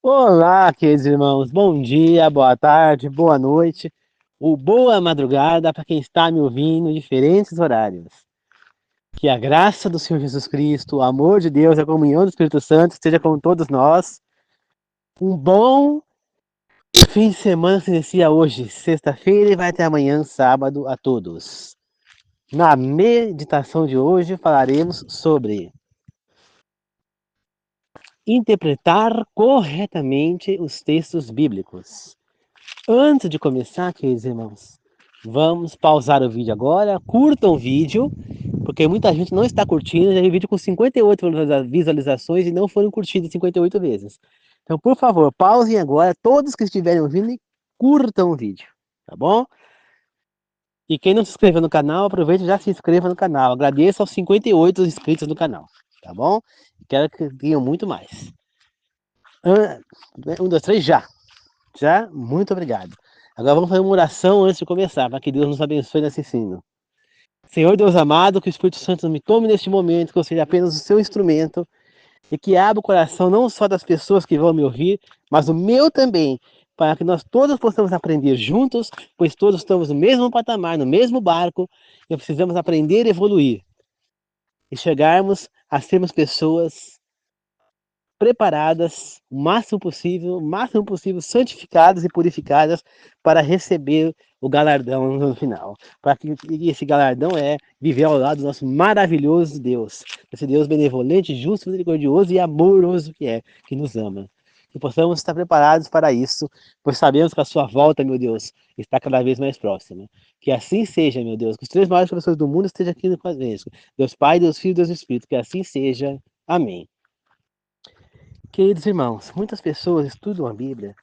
Olá, queridos irmãos. Bom dia, boa tarde, boa noite ou boa madrugada para quem está me ouvindo em diferentes horários. Que a graça do Senhor Jesus Cristo, o amor de Deus e a comunhão do Espírito Santo esteja com todos nós. Um bom fim de semana se inicia hoje, sexta-feira, e vai até amanhã, sábado, a todos. Na meditação de hoje falaremos sobre interpretar corretamente os textos bíblicos. Antes de começar, queridos irmãos, vamos pausar o vídeo agora, curtam o vídeo, porque muita gente não está curtindo, já vi vídeo com 58 visualizações e não foram curtidos 58 vezes. Então, por favor, pausem agora, todos que estiverem ouvindo, e curtam o vídeo, tá bom? E quem não se inscreveu no canal, aproveite e já se inscreva no canal. Agradeço aos 58 inscritos no canal, tá bom? Quero que tenham muito mais. Um, dois, três, já! Já? Muito obrigado. Agora vamos fazer uma oração antes de começar, para que Deus nos abençoe nesse ensino. Senhor Deus amado, que o Espírito Santo me tome neste momento, que eu seja apenas o seu instrumento, e que abra o coração não só das pessoas que vão me ouvir, mas o meu também, para que nós todos possamos aprender juntos, pois todos estamos no mesmo patamar, no mesmo barco, e precisamos aprender e evoluir, e chegarmos a sermos pessoas preparadas o máximo possível santificadas e purificadas para receber o galardão no final. Para que esse galardão é viver ao lado do nosso maravilhoso Deus, esse Deus benevolente, justo, misericordioso e amoroso que nos ama. Que possamos estar preparados para isso, pois sabemos que a sua volta, meu Deus, está cada vez mais próxima. Que assim seja, meu Deus, que os três maiores professores do mundo estejam aqui conosco. Deus Pai, Deus Filho e Deus Espírito. Que assim seja. Amém. Queridos irmãos, muitas pessoas estudam a Bíblia,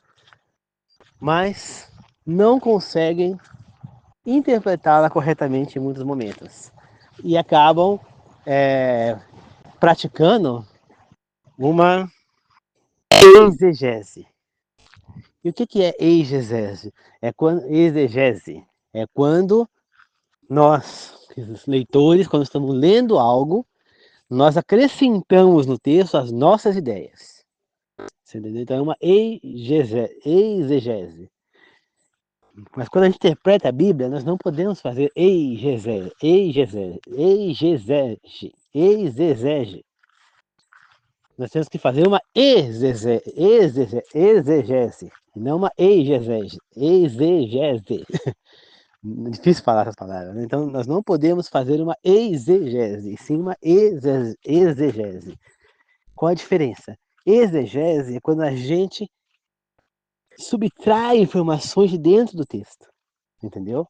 mas não conseguem interpretá-la corretamente em muitos momentos. E acabam praticando uma exegese. E o que é exegese? Exegese é quando nós, leitores, quando estamos lendo algo, nós acrescentamos no texto as nossas ideias. Você entendeu? Então é uma exegese. Mas quando a gente interpreta a Bíblia, nós não podemos fazer exegese. Nós temos que fazer uma exegese, e não uma exegese. É difícil falar essas palavras, né? Então, nós não podemos fazer uma exegese, e sim uma exegese. Qual a diferença? Exegese é quando a gente subtrai informações de dentro do texto, entendeu?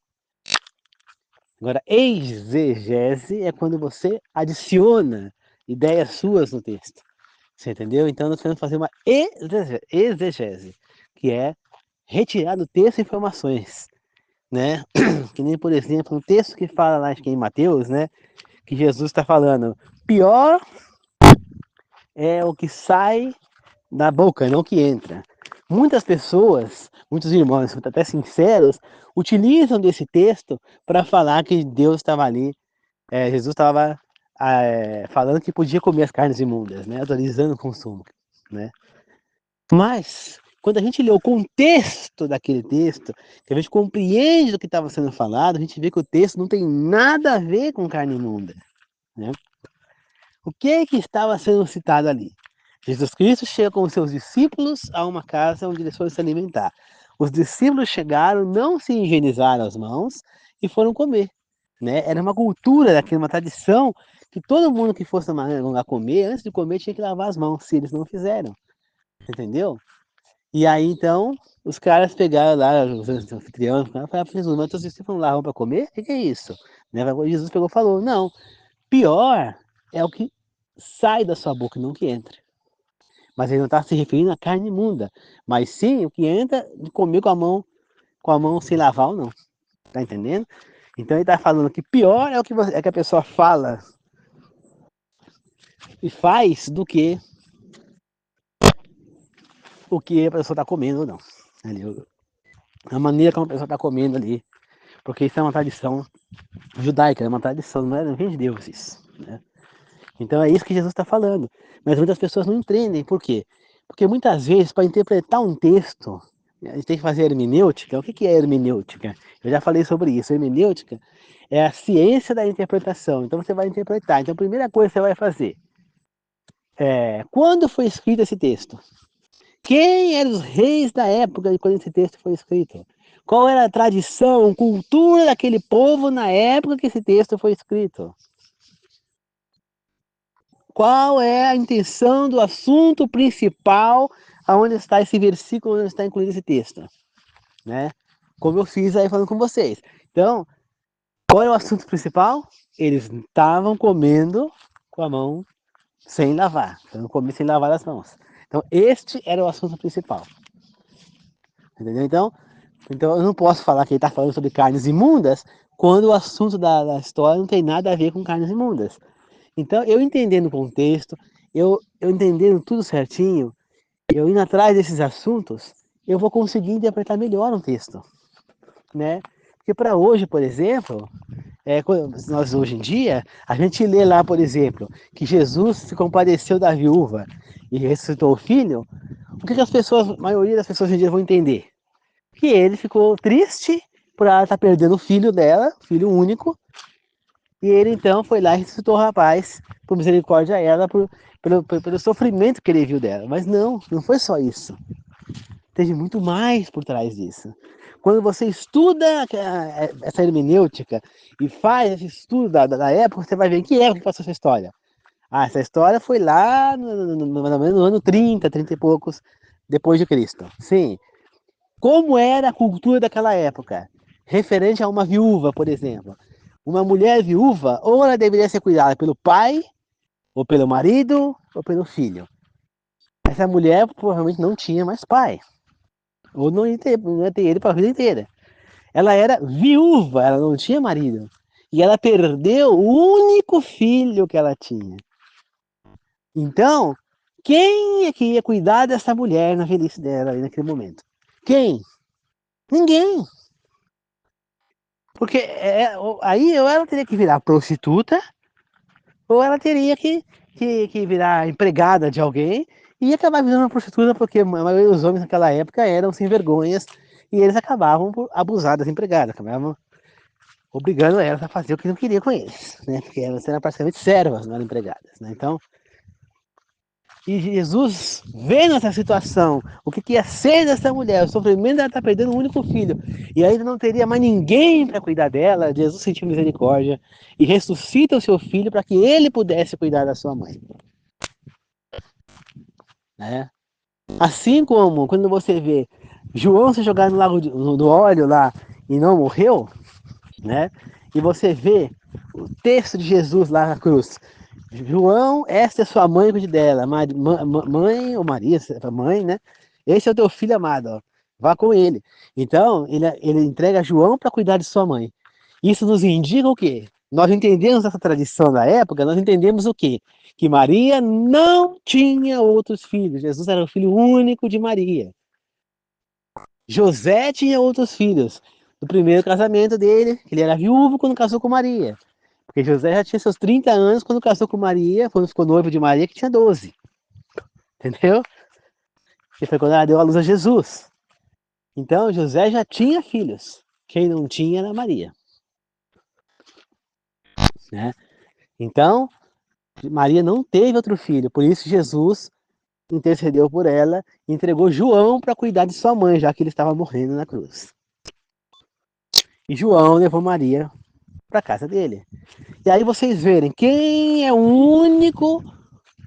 Agora, exegese é quando você adiciona ideias suas no texto. Você entendeu? Então, nós temos que fazer uma exegese, que é retirar do texto informações, né? Que nem, por exemplo, um texto que fala lá, acho que em Mateus, né? Que Jesus está falando, pior é o que sai da boca, não que entra. Muitas pessoas, muitos irmãos, até sinceros, utilizam desse texto para falar que Deus estava ali, Jesus estava falando que podia comer as carnes imundas, né, autorizando o consumo, né? Mas quando a gente lê o contexto daquele texto, que a gente compreende o que estava sendo falado, a gente vê que o texto não tem nada a ver com carne imunda, né? O que estava sendo citado ali? Jesus Cristo chega com os seus discípulos a uma casa onde eles foram se alimentar. Os discípulos chegaram, não se higienizaram as mãos e foram comer, né? Era uma cultura, uma tradição, que todo mundo que fosse lá comer, antes de comer, tinha que lavar as mãos, se eles não fizeram, entendeu? E aí, então, os caras pegaram lá, os anfitriões, falaram para Jesus, mas os discípulos não lavam para comer? O que é isso? Né? Jesus pegou e falou, não, pior é o que sai da sua boca, não que entra. Mas ele não está se referindo à carne imunda, mas sim o que entra de comer com a mão sem lavar ou não. Tá entendendo? Então ele está falando que pior é o que, é que a pessoa fala e faz do que o que a pessoa está comendo ou não. Entendeu? A maneira como a pessoa está comendo ali. Porque isso é uma tradição judaica, é uma tradição, não vem de Deus isso. Né? Então é isso que Jesus está falando. Mas muitas pessoas não entendem. Por quê? Porque muitas vezes, para interpretar um texto, a gente tem que fazer hermenêutica. O que é hermenêutica? Eu já falei sobre isso. Hermenêutica é a ciência da interpretação. Então você vai interpretar. Então a primeira coisa que você vai fazer é quando foi escrito esse texto? Quem eram os reis da época de quando esse texto foi escrito? Qual era a tradição, cultura daquele povo na época que esse texto foi escrito? Qual é a intenção do assunto principal aonde está esse versículo, onde está incluído esse texto, né? Como eu fiz aí falando com vocês. Então, qual é o assunto principal? Eles estavam comendo com a mão sem lavar, estavam comendo sem lavar as mãos. Então, este era o assunto principal. Entendeu? Então eu não posso falar que ele está falando sobre carnes imundas quando o assunto da história não tem nada a ver com carnes imundas. Então, eu entendendo o contexto, eu entendendo tudo certinho, eu indo atrás desses assuntos, eu vou conseguir interpretar melhor um texto, né? Porque para hoje, por exemplo, nós hoje em dia, a gente lê lá, por exemplo, que Jesus se compadeceu da viúva e ressuscitou o filho, o que as pessoas, a maioria das pessoas hoje em dia vão entender? Que ele ficou triste por ela estar perdendo o filho dela, filho único, e ele então foi lá e ressuscitou o rapaz, por misericórdia a ela, pelo sofrimento que ele viu dela. Mas não foi só isso. Teve muito mais por trás disso. Quando você estuda essa hermenêutica e faz esse estudo da época, você vai ver em que época que passou essa história. Ah, essa história foi lá mais ou menos no ano 30 e poucos depois de Cristo. Sim. Como era a cultura daquela época? Referente a uma viúva, por exemplo. Uma mulher viúva, ou ela deveria ser cuidada pelo pai, ou pelo marido, ou pelo filho. Essa mulher provavelmente não tinha mais pai. Ou não ia ter ele para a vida inteira. Ela era viúva, ela não tinha marido. E ela perdeu o único filho que ela tinha. Então, quem é que ia cuidar dessa mulher na velhice dela ali naquele momento? Quem? Ninguém. Porque aí ou ela teria que virar prostituta, ou ela teria que virar empregada de alguém e acabar virando uma prostituta, porque a maioria dos homens naquela época eram sem vergonhas e eles acabavam por abusar das empregadas, acabavam obrigando elas a fazer o que não queria com eles, né? Porque elas eram praticamente servas, não eram empregadas, né? Então, e Jesus, vendo essa situação, o que ia ser dessa mulher, o sofrimento dela estar perdendo o único filho, e ainda não teria mais ninguém para cuidar dela, Jesus sentiu misericórdia e ressuscita o seu filho para que ele pudesse cuidar da sua mãe. Né? Assim como quando você vê João se jogar no lago do óleo lá e não morreu, né? E você vê o texto de Jesus lá na cruz. João, esta é sua mãe, cuide dela. Mãe ou Maria, mãe, né? Esse é o teu filho amado, ó. Vá com ele. Então, ele entrega João para cuidar de sua mãe. Isso nos indica o quê? Nós entendemos essa tradição da época, nós entendemos o quê? Que Maria não tinha outros filhos. Jesus era o filho único de Maria. José tinha outros filhos. Do primeiro casamento dele, ele era viúvo quando casou com Maria. Porque José já tinha seus 30 anos quando casou com Maria, quando ficou noivo de Maria, que tinha 12. Entendeu? Que foi quando ela deu a luz a Jesus. Então, José já tinha filhos. Quem não tinha era Maria. Né? Então, Maria não teve outro filho. Por isso, Jesus intercedeu por ela e entregou João para cuidar de sua mãe, já que ele estava morrendo na cruz. E João levou Maria para casa dele. E aí vocês verem quem é o único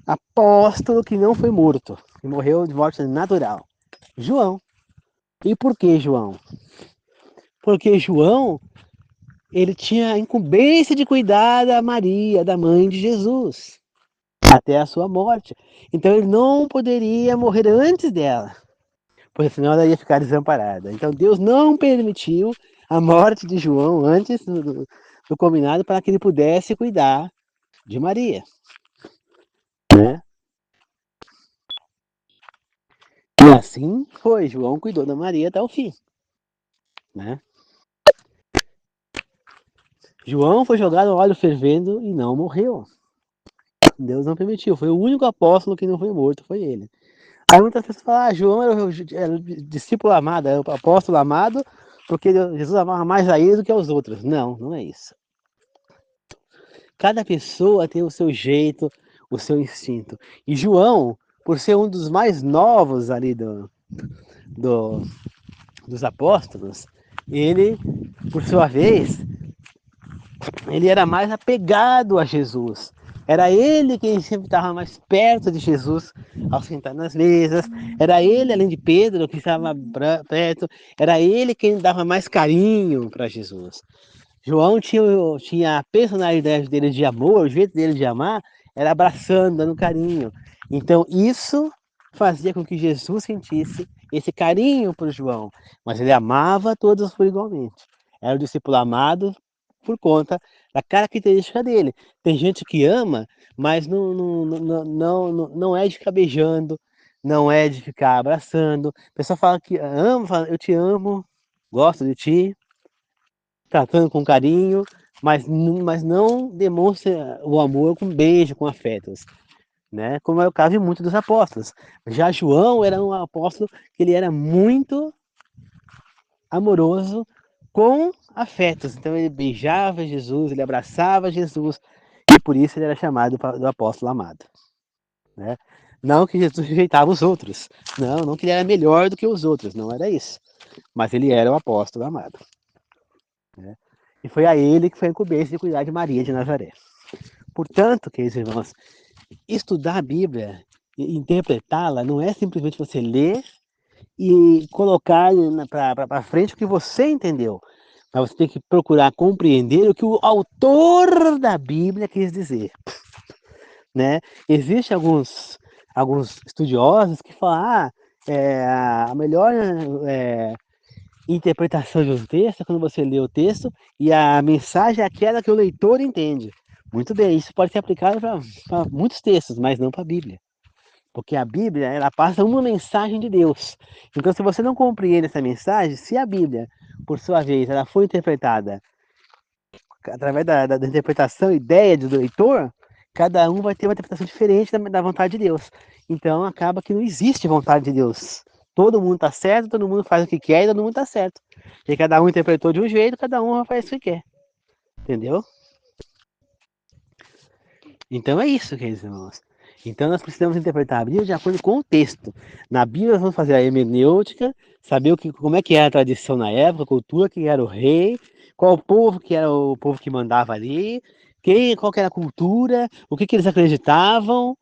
apóstolo que não foi morto, que morreu de morte natural. João. E por que João? Porque João, ele tinha a incumbência de cuidar da Maria, da mãe de Jesus, até a sua morte. Então ele não poderia morrer antes dela, porque senão ela ia ficar desamparada. Então Deus não permitiu a morte de João antes do combinado para que ele pudesse cuidar de Maria. Né? E assim foi, João cuidou da Maria até o fim. Né? João foi jogado no óleo fervendo e não morreu. Deus não permitiu, foi o único apóstolo que não foi morto, foi ele. Aí muitas pessoas falam, João era o discípulo amado, era o apóstolo amado, porque Jesus amava mais a ele do que aos outros. Não, não é isso. Cada pessoa tem o seu jeito, o seu instinto. E João, por ser um dos mais novos ali do, dos apóstolos, ele, por sua vez, ele era mais apegado a Jesus. Era ele quem sempre estava mais perto de Jesus ao sentar nas mesas. Era ele, além de Pedro, que estava perto. Era ele quem dava mais carinho para Jesus. João tinha a personalidade dele de amor, o jeito dele de amar, era abraçando, dando carinho. Então isso fazia com que Jesus sentisse esse carinho por João. Mas ele amava todos por igualmente. Era o discípulo amado por conta da característica dele. Tem gente que ama, mas não é de ficar beijando, não é de ficar abraçando. A pessoa fala que ama, fala, eu te amo, gosto de ti, tratando com carinho, mas não demonstra o amor com beijo, com afetos, né? Como é o caso de muitos dos apóstolos. Já João era um apóstolo que ele era muito amoroso com afetos. Então ele beijava Jesus, ele abraçava Jesus, e por isso ele era chamado do apóstolo amado, né? Não que Jesus rejeitava os outros, não que ele era melhor do que os outros, não era isso. Mas ele era o apóstolo amado, né? E foi a ele que foi a incumbência de cuidar de Maria de Nazaré. Portanto, queridos irmãos, estudar a Bíblia e interpretá-la não é simplesmente você ler e colocar para frente o que você entendeu. Mas você tem que procurar compreender o que o autor da Bíblia quis dizer, né? Existem alguns estudiosos que falam, a melhor interpretação de um texto é quando você lê o texto e a mensagem é aquela que o leitor entende. Muito bem, isso pode ser aplicado para muitos textos, mas não para a Bíblia. Porque a Bíblia, ela passa uma mensagem de Deus. Então, se você não compreende essa mensagem, se a Bíblia, por sua vez, ela foi interpretada através da interpretação, ideia do leitor, cada um vai ter uma interpretação diferente da vontade de Deus. Então, acaba que não existe vontade de Deus. Todo mundo está certo, todo mundo faz o que quer e todo mundo está certo. Porque cada um interpretou de um jeito, cada um faz o que quer. Entendeu? Então é isso, queridos irmãos. Então nós precisamos interpretar a Bíblia de acordo com o texto. Na Bíblia nós vamos fazer a hermenêutica, saber como é que era a tradição na época, a cultura, quem era o rei, qual o povo que era o povo que mandava ali, qual que era a cultura, o que eles acreditavam,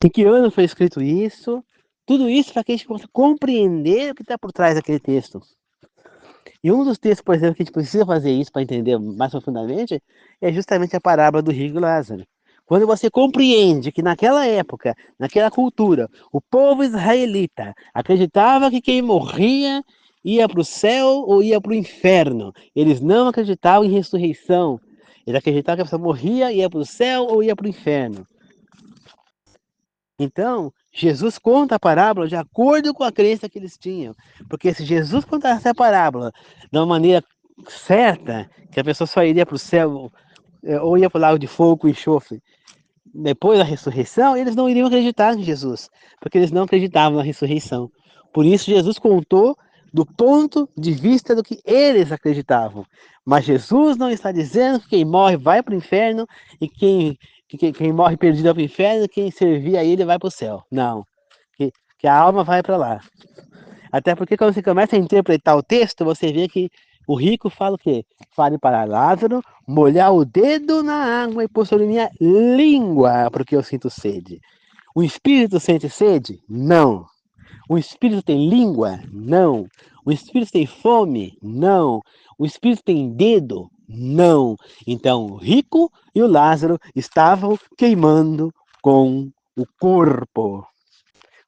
em que ano foi escrito isso. Tudo isso para que a gente possa compreender o que está por trás daquele texto. E um dos textos, por exemplo, que a gente precisa fazer isso para entender mais profundamente, é justamente a parábola do rico e Lázaro. Quando você compreende que naquela época, naquela cultura, o povo israelita acreditava que quem morria ia para o céu ou ia para o inferno. Eles não acreditavam em ressurreição. Eles acreditavam que a pessoa morria, ia para o céu ou ia para o inferno. Então, Jesus conta a parábola de acordo com a crença que eles tinham. Porque se Jesus contasse a parábola de uma maneira certa, que a pessoa só iria para o céu ou ia para o lago de fogo e enxofre, depois da ressurreição, eles não iriam acreditar em Jesus, porque eles não acreditavam na ressurreição. Por isso, Jesus contou do ponto de vista do que eles acreditavam. Mas Jesus não está dizendo que quem morre vai para o inferno e quem morre perdido vai para o inferno, quem servir a ele vai para o céu. Não. Que a alma vai para lá. Até porque quando você começa a interpretar o texto, você vê que o rico fala o quê? Fale para Lázaro molhar o dedo na água e pôr sobre minha língua, porque eu sinto sede. O espírito sente sede? Não. O espírito tem língua? Não. O espírito tem fome? Não. O espírito tem dedo? Não. Então o rico e o Lázaro estavam queimando com o corpo.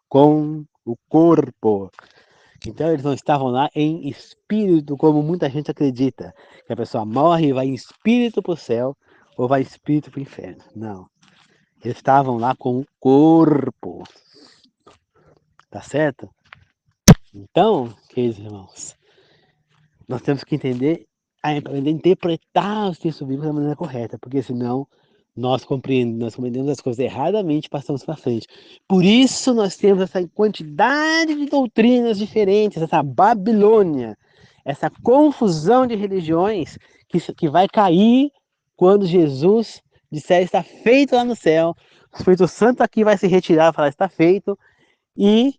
Com o corpo. Então eles não estavam lá em espírito, como muita gente acredita, que a pessoa morre e vai em espírito para o céu ou vai em espírito para o inferno. Não. Eles estavam lá com o corpo. Tá certo? Então, queridos irmãos, nós temos que aprender a interpretar os textos bíblicos da maneira correta, porque senão nós compreendemos as coisas erradamente e passamos para frente. Por isso nós temos essa quantidade de doutrinas diferentes, essa Babilônia, essa confusão de religiões que vai cair quando Jesus disser está feito lá no céu, o Espírito Santo aqui vai se retirar e falar está feito, e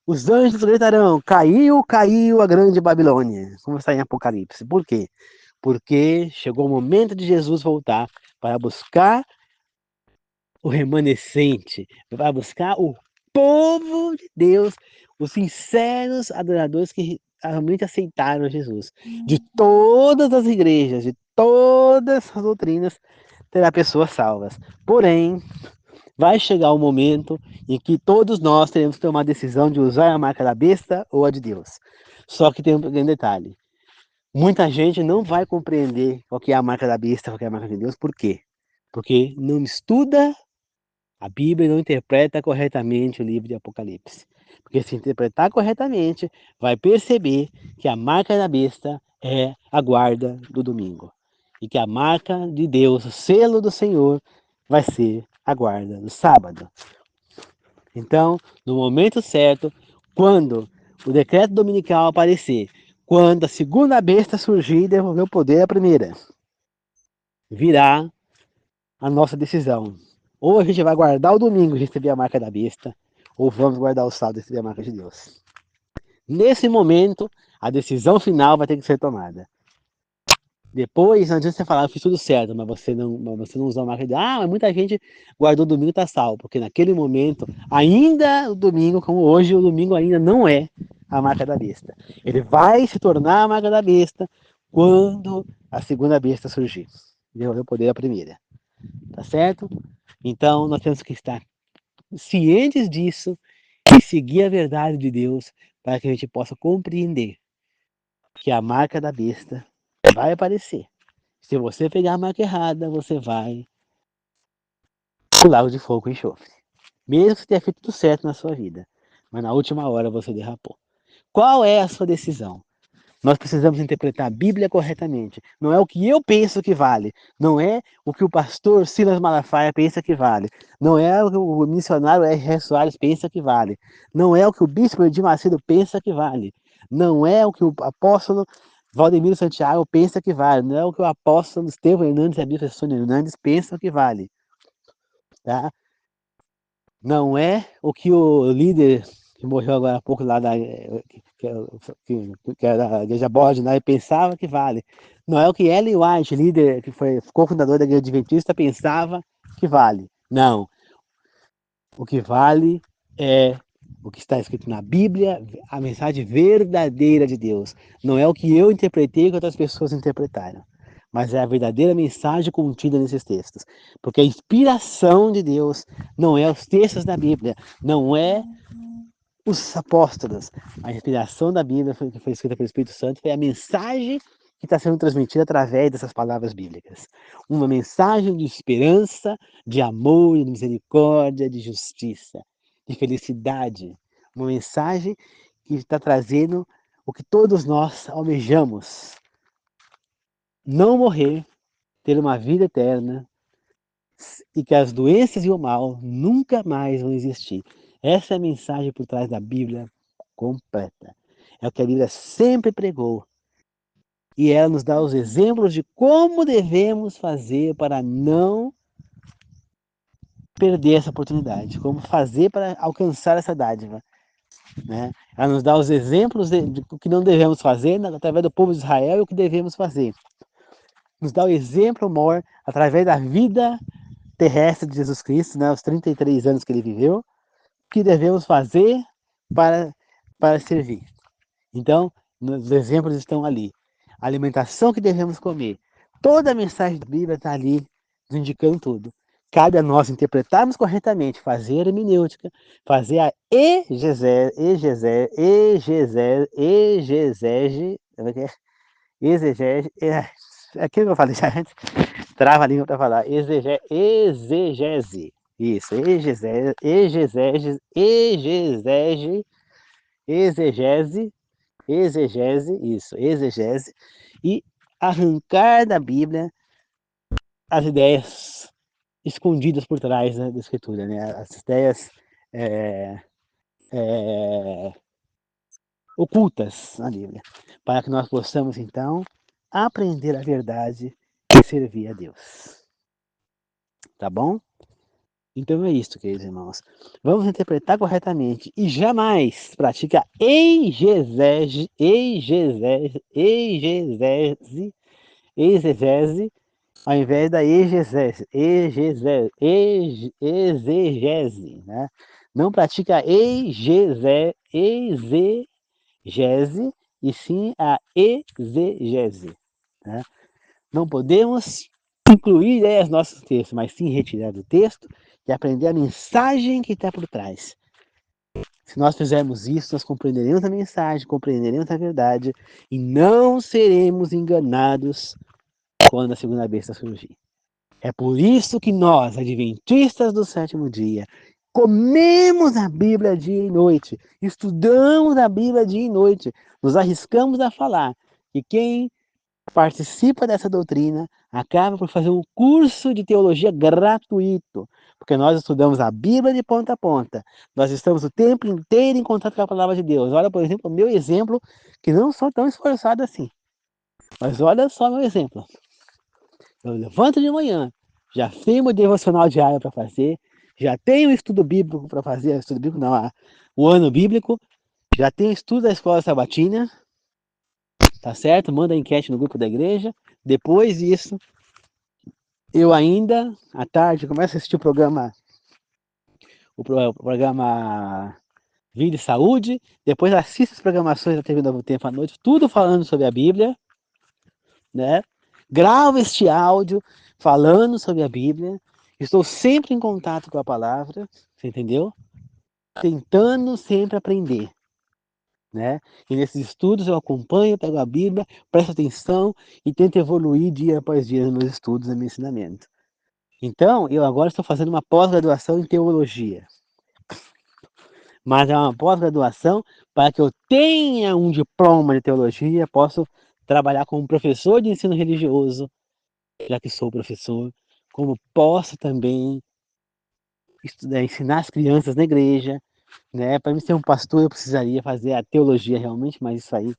os anjos gritarão, caiu, caiu a grande Babilônia, como está em Apocalipse. Por quê? Porque chegou o momento de Jesus voltar para buscar o remanescente, vai buscar o povo de Deus, os sinceros adoradores que realmente aceitaram Jesus. De todas as igrejas, de todas as doutrinas, terá pessoas salvas. Porém, vai chegar o momento em que todos nós teremos que tomar a decisão de usar a marca da besta ou a de Deus. Só que tem um grande detalhe. Muita gente não vai compreender qual que é a marca da besta, qual que é a marca de Deus. Por quê? Porque não estuda a Bíblia, não interpreta corretamente o livro de Apocalipse. Porque se interpretar corretamente, vai perceber que a marca da besta é a guarda do domingo. E que a marca de Deus, o selo do Senhor, vai ser a guarda do sábado. Então, no momento certo, quando o decreto dominical aparecer, quando a segunda besta surgir e devolver o poder à primeira, virá a nossa decisão. Ou a gente vai guardar o domingo e receber a marca da besta, ou vamos guardar o sábado e receber a marca de Deus. Nesse momento, a decisão final vai ter que ser tomada. Depois, não adianta você falar, eu fiz tudo certo, mas você não usou a marca de Deus. Ah, mas muita gente guardou o domingo e está salvo, porque naquele momento, ainda o domingo, como hoje, o domingo ainda não é a marca da besta. Ele vai se tornar a marca da besta quando a segunda besta surgir. Devolver o poder à primeira. Tá certo? Então, nós temos que estar cientes disso e seguir a verdade de Deus para que a gente possa compreender que a marca da besta vai aparecer. Se você pegar a marca errada, você vai pro lago de fogo e enxofre. Mesmo que você tenha feito tudo certo na sua vida, mas na última hora você derrapou. Qual é a sua decisão? Nós precisamos interpretar a Bíblia corretamente. Não é o que eu penso que vale. Não é o que o pastor Silas Malafaia pensa que vale. Não é o que o missionário R. Soares pensa que vale. Não é o que o bispo de Macedo pensa que vale. Não é o que o apóstolo Valdemiro Santiago pensa que vale. Não é o que o apóstolo Estevão Hernandes e a bispa Sônia Hernandes pensam que vale. Tá? Não é o que o líder que morreu agora há pouco lá que era da Igreja Bode, né, pensava que vale. Não é o que Ellen White, líder que foi cofundador da Igreja Adventista, pensava que vale. Não. O que vale é o que está escrito na Bíblia, a mensagem verdadeira de Deus. Não é o que eu interpretei que outras pessoas interpretaram, mas é a verdadeira mensagem contida nesses textos. Porque a inspiração de Deus não é os textos da Bíblia, não é os apóstolos. A inspiração da Bíblia que foi escrita pelo Espírito Santo foi a mensagem que está sendo transmitida através dessas palavras bíblicas. Uma mensagem de esperança, de amor, de misericórdia, de justiça, de felicidade. Uma mensagem que está trazendo o que todos nós almejamos. Não morrer, ter uma vida eterna e que as doenças e o mal nunca mais vão existir. Essa é a mensagem por trás da Bíblia completa. É o que a Bíblia sempre pregou. E ela nos dá os exemplos de como devemos fazer para não perder essa oportunidade, como fazer para alcançar essa dádiva. Né? Ela nos dá os exemplos de o que não devemos fazer através do povo de Israel e o que devemos fazer. Nos dá o exemplo maior através da vida terrestre de Jesus Cristo, né? Os 33 anos que ele viveu, o que devemos fazer para servir. Então, os exemplos estão ali. A alimentação que devemos comer. Toda a mensagem da Bíblia está ali, nos indicando tudo. Cabe a nós interpretarmos corretamente, fazer a hermenêutica, fazer a exegese, aquilo que eu falei já antes, trava a língua para falar, exegese, isso, exegese, e arrancar da Bíblia as ideias escondidas por trás, né, da Escritura, né? As ideias é, é, ocultas na Bíblia, para que nós possamos, então, aprender a verdade e servir a Deus. Tá bom? Então é isso, queridos irmãos. Vamos interpretar corretamente e jamais praticar exegese ao invés da exegese, né? Não pratica exegese e sim a exegese, né? Não podemos incluir ideias no nosso texto, mas sim retirar do texto e aprender a mensagem que está por trás. Se nós fizermos isso, nós compreenderemos a mensagem, compreenderemos a verdade e não seremos enganados quando a segunda besta surgir. É por isso que nós, adventistas do sétimo dia, comemos a Bíblia dia e noite, estudamos a Bíblia dia e noite, nos arriscamos a falar que quem participa dessa doutrina acaba por fazer um curso de teologia gratuito, porque nós estudamos a Bíblia de ponta a ponta, nós estamos o tempo inteiro em contato com a palavra de Deus. Olha, por exemplo, o meu exemplo, que não sou tão esforçado assim, mas olha só meu exemplo. Eu levanto de manhã, já tenho o devocional diário para fazer, já tenho o estudo bíblico para fazer, estudo bíblico não, o ano bíblico, já tenho estudo da escola sabatina, tá certo? Manda a enquete no grupo da igreja. Depois disso, eu ainda, à tarde, começo a assistir o programa Vida e Saúde, depois assisto as programações da TV Novo Tempo à noite, tudo falando sobre a Bíblia, né? Gravo este áudio falando sobre a Bíblia, estou sempre em contato com a palavra, você entendeu? Tentando sempre aprender, né? E nesses estudos eu acompanho, pego a Bíblia, presto atenção e tento evoluir dia após dia nos meus estudos e meu ensinamento. Então, eu agora estou fazendo uma pós-graduação em teologia, mas é uma pós-graduação para que eu tenha um diploma de teologia, posso trabalhar como professor de ensino religioso, já que sou professor, como posso também estudar, ensinar as crianças na igreja, né? Para mim ser um pastor eu precisaria fazer a teologia realmente, mas isso aí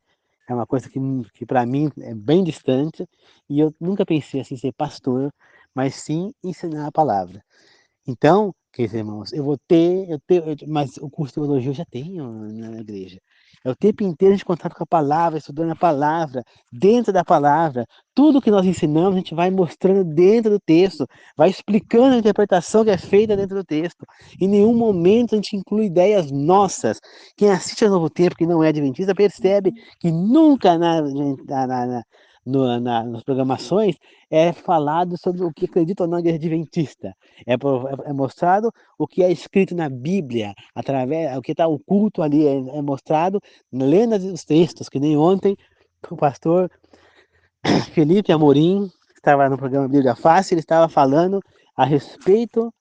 é uma coisa que para mim é bem distante e eu nunca pensei assim ser pastor, mas sim ensinar a palavra. Então, queridos irmãos, mas o curso de teologia eu já tenho na igreja. É o tempo inteiro de contato com a palavra, estudando a palavra, dentro da palavra. Tudo que nós ensinamos, a gente vai mostrando dentro do texto, vai explicando a interpretação que é feita dentro do texto. Em nenhum momento a gente inclui ideias nossas. Quem assiste a Novo Tempo, que não é adventista, percebe que nunca nas programações é falado sobre o que acredita ou não a igreja adventista. É mostrado o que é escrito na Bíblia, através o que está oculto ali, é mostrado lendo os textos, que nem ontem o pastor Felipe Amorim estava no programa Bíblia Fácil, ele estava falando a respeito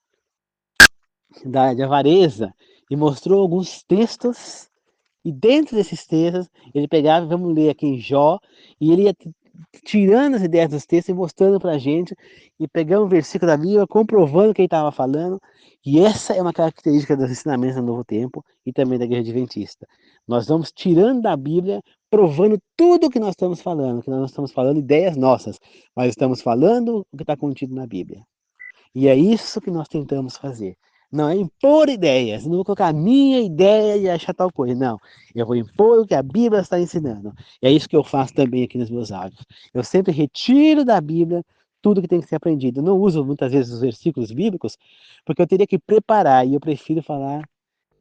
de avareza e mostrou alguns textos, e dentro desses textos ele pegava, vamos ler aqui em Jó, e ele ia tirando as ideias dos textos e mostrando para a gente, e pegando um versículo da Bíblia, comprovando o que ele estava falando, e essa é uma característica dos ensinamentos do Novo Tempo e também da Igreja Adventista. Nós vamos tirando da Bíblia, provando tudo o que nós estamos falando, que nós não estamos falando ideias nossas, mas estamos falando o que está contido na Bíblia. E é isso que nós tentamos fazer. Não é impor ideias, não vou colocar a minha ideia e achar tal coisa, não. Eu vou impor o que a Bíblia está ensinando. E é isso que eu faço também aqui nos meus áudios. Eu sempre retiro da Bíblia tudo que tem que ser aprendido. Eu não uso muitas vezes os versículos bíblicos, porque eu teria que preparar, e eu prefiro falar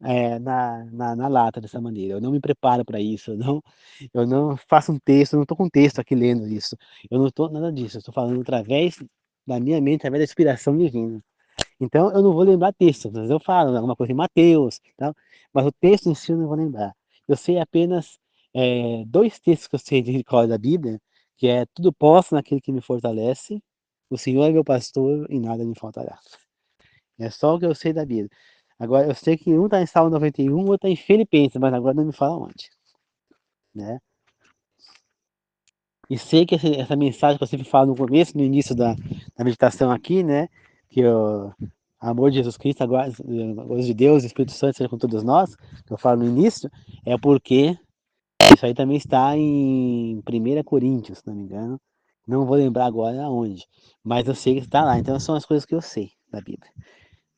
na lata dessa maneira. Eu não me preparo para isso, eu não faço um texto, eu não estou com um texto aqui lendo isso. Eu não estou nada disso, eu estou falando através da minha mente, através da inspiração divina. Então, eu não vou lembrar texto, às vezes eu falo alguma coisa em Mateus, tal, mas o texto em si eu não vou lembrar. Eu sei apenas dois textos que eu sei de cor da Bíblia, que é tudo posso naquele que me fortalece, o Senhor é meu pastor e nada me faltará. É só o que eu sei da Bíblia. Agora, eu sei que um está em Salmo 91, o outro está em Filipenses, mas agora não me fala onde, né? E sei que essa mensagem que eu sempre falo no começo, no início da meditação aqui, né? que o amor de Jesus Cristo, a gozo de Deus, o Espírito Santo seja com todos nós, que eu falo no início, é porque isso aí também está em 1 Coríntios, se não me engano. Não vou lembrar agora aonde, mas eu sei que está lá. Então são as coisas que eu sei da Bíblia,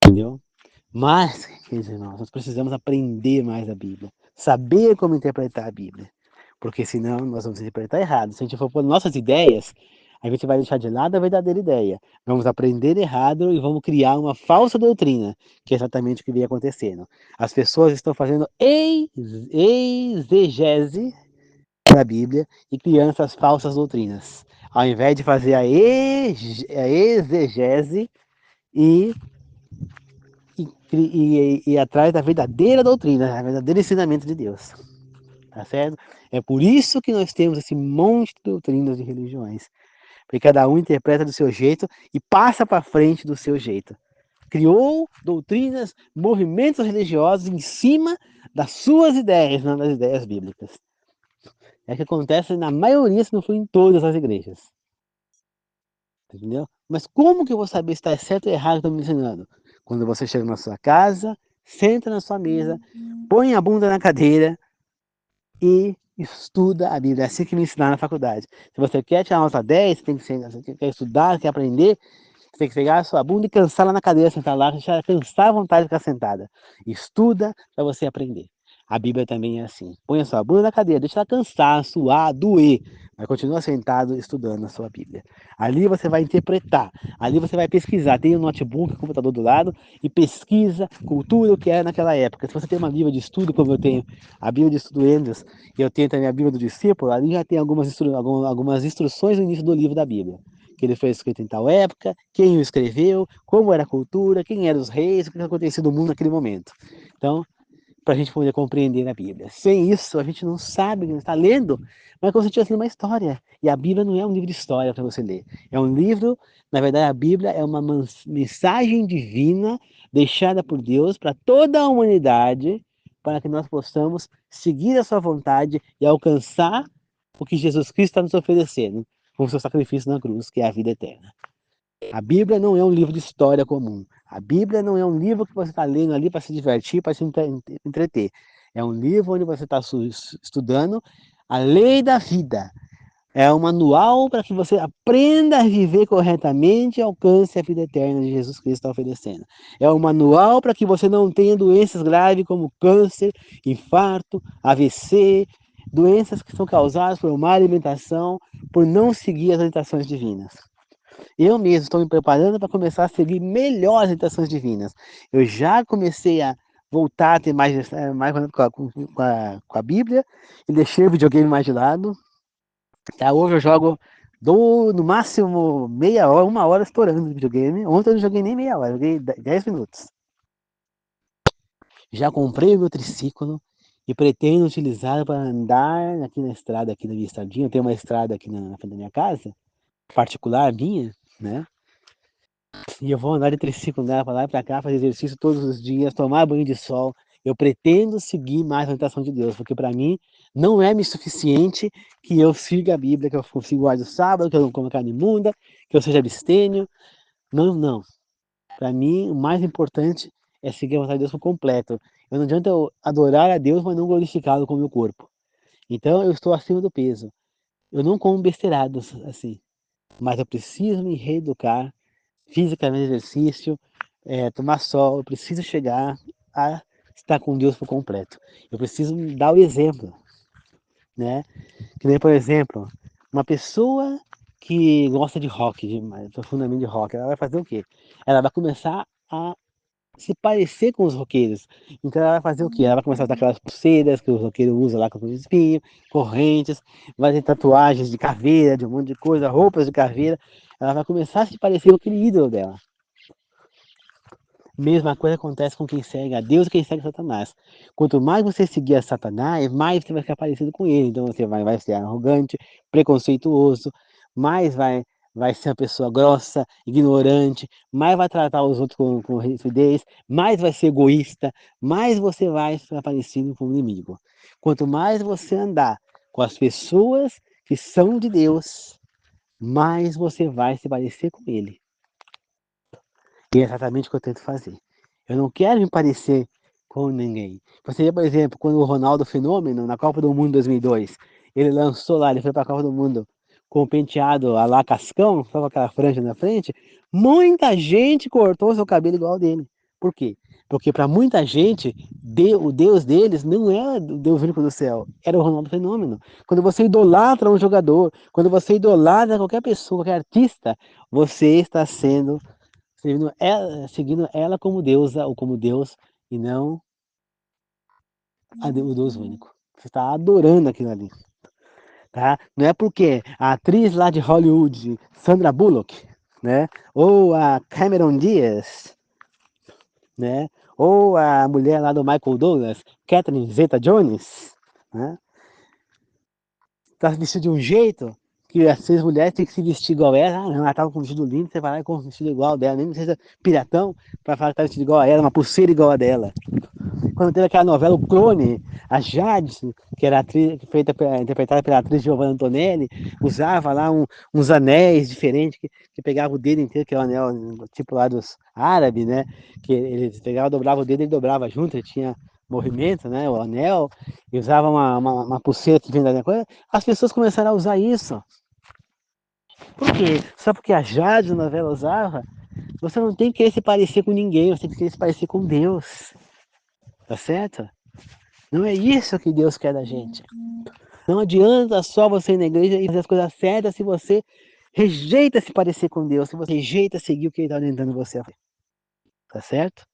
entendeu? Mas, queridos irmãos, nós precisamos aprender mais a Bíblia, saber como interpretar a Bíblia, porque senão nós vamos interpretar errado. Se a gente for por nossas ideias, a gente vai deixar de lado a verdadeira ideia. Vamos aprender errado e vamos criar uma falsa doutrina, que é exatamente o que vem acontecendo. As pessoas estão fazendo exegese da Bíblia e criando essas falsas doutrinas. Ao invés de fazer a exegese e ir atrás da verdadeira doutrina, a verdadeiro ensinamento de Deus. Tá certo? É por isso que nós temos esse monte de doutrinas de religiões. Porque cada um interpreta do seu jeito e passa para frente do seu jeito. Criou doutrinas, movimentos religiosos em cima das suas ideias, não das ideias bíblicas. É o que acontece na maioria, se não for em todas as igrejas. Entendeu? Mas como que eu vou saber se está certo ou errado que eu estou me ensinando? Quando você chega na sua casa, senta na sua mesa, põe a bunda na cadeira e estuda a Bíblia. É assim que me ensinaram na faculdade. Se você quer tirar nota 10, você quer estudar, quer aprender, você tem que pegar a sua bunda e cansar lá na cadeira, sentar lá, deixar cansar a vontade de ficar sentada. Estuda para você aprender. A Bíblia também é assim. Põe a sua bunda na cadeira, deixa ela cansar, suar, doer, mas continua sentado estudando a sua Bíblia. Ali você vai interpretar, ali você vai pesquisar. Tem um notebook, um computador do lado e pesquisa cultura o que era naquela época. Se você tem uma Bíblia de estudo, como eu tenho a Bíblia de Estudo Enders, e eu tenho também a Bíblia do Discípulo, ali já tem algumas instruções no início do livro da Bíblia. Que ele foi escrito em tal época, quem o escreveu, como era a cultura, quem eram os reis, o que acontecia no mundo naquele momento. Então, para a gente poder compreender a Bíblia. Sem isso, a gente não sabe, não está lendo, mas é como se estivesse lendo uma história. E a Bíblia não é um livro de história para você ler. É um livro, na verdade, a Bíblia é uma mensagem divina deixada por Deus para toda a humanidade, para que nós possamos seguir a sua vontade e alcançar o que Jesus Cristo está nos oferecendo, com o seu sacrifício na cruz, que é a vida eterna. A Bíblia não é um livro de história comum. A Bíblia não é um livro que você está lendo ali para se divertir, para se entreter. É um livro onde você está estudando a lei da vida. É um manual para que você aprenda a viver corretamente e alcance a vida eterna de Jesus Cristo está oferecendo. É um manual para que você não tenha doenças graves como câncer, infarto, AVC, doenças que são causadas por má alimentação, por não seguir as orientações divinas. Eu mesmo estou me preparando para começar a seguir melhor as orientações divinas. Eu já comecei a voltar a ter mais com a Bíblia e deixei o videogame mais de lado. Tá, hoje eu jogo no máximo meia hora, 1 hora estourando no videogame. Ontem eu não joguei nem meia hora, joguei 10 minutos. Já comprei o meu triciclo e pretendo utilizar para andar aqui na estrada, aqui na minha estradinha. Eu tenho uma estrada aqui na frente da minha casa, particular minha, né? E eu vou andar de triciclo nela para lá e para cá, fazer exercício todos os dias, tomar banho de sol. Eu pretendo seguir mais a orientação de Deus, porque para mim não é me suficiente que eu siga a Bíblia, que eu consiga guardar o sábado, que eu não coma carne imunda, que eu seja abstêmio. Não, não. Para mim, o mais importante é seguir a vontade de Deus por completo. Eu não adianta eu adorar a Deus, mas não glorificá-lo com o meu corpo. Então, eu estou acima do peso. Eu não como besteirados assim, mas eu preciso me reeducar fisicamente, exercício, tomar sol. Eu preciso chegar a estar com Deus por completo. Eu preciso dar o exemplo, né? Que nem, por exemplo, uma pessoa que gosta de rock, profundamente de rock, ela vai fazer o quê? Ela vai começar a se parecer com os roqueiros. Então ela vai fazer o quê? Ela vai começar a usar aquelas pulseiras que os roqueiros usam lá com os espinhos, correntes, vai ter tatuagens de caveira, de um monte de coisa, roupas de caveira. Ela vai começar a se parecer com aquele ídolo dela. Mesma coisa acontece com quem segue a Deus e quem segue Satanás. Quanto mais você seguir a Satanás, mais você vai ficar parecido com ele. Então você vai ser arrogante, preconceituoso, mais vai ser uma pessoa grossa, ignorante, mais vai tratar os outros com rigidez, mais vai ser egoísta, mais você vai ficar parecido com o inimigo. Quanto mais você andar com as pessoas que são de Deus, mais você vai se parecer com ele. E é exatamente o que eu tento fazer. Eu não quero me parecer com ninguém. Você vê, por exemplo, quando o Ronaldo Fenômeno, na Copa do Mundo 2002, ele lançou lá, ele foi para a Copa do Mundo com o penteado a lá Cascão, só com aquela franja na frente, muita gente cortou seu cabelo igual dele. Por quê? Porque para muita gente, o Deus deles não era o Deus único do céu, era o Ronaldo Fenômeno. Quando você idolatra um jogador, quando você idolatra qualquer pessoa, qualquer artista, você está seguindo ela como deusa ou como Deus e não o Deus único. Você está adorando aquilo ali. Tá? Não é porque a atriz lá de Hollywood, Sandra Bullock, né? Ou a Cameron Diaz, né? Ou a mulher lá do Michael Douglas, Catherine Zeta-Jones, né? Tá vestida de um jeito que as seis mulheres têm que se vestir igual ela. Ah, não, ela tava com um vestido lindo, você vai lá e com um vestido igual dela, nem precisa piratão para falar que tá vestido igual a ela, uma pulseira igual a dela. Quando teve aquela novela, o Clone, a Jade, que era atriz, interpretada pela atriz Giovanna Antonelli, usava lá uns anéis diferentes, que pegava o dedo inteiro, que é o anel tipo lá dos árabes, né? Que eles pegavam, dobravam o dedo e dobrava junto, ele tinha movimento, né? O anel, e usava uma pulseira que vinha da coisa. As pessoas começaram a usar isso. Por quê? Só porque a Jade na novela usava? Você não tem que querer se parecer com ninguém, você tem que querer se parecer com Deus. Tá certo? Não é isso que Deus quer da gente. Não adianta só você ir na igreja e fazer as coisas certas se você rejeita se parecer com Deus, se você rejeita seguir o que Ele está orientando você a fazer. Tá certo?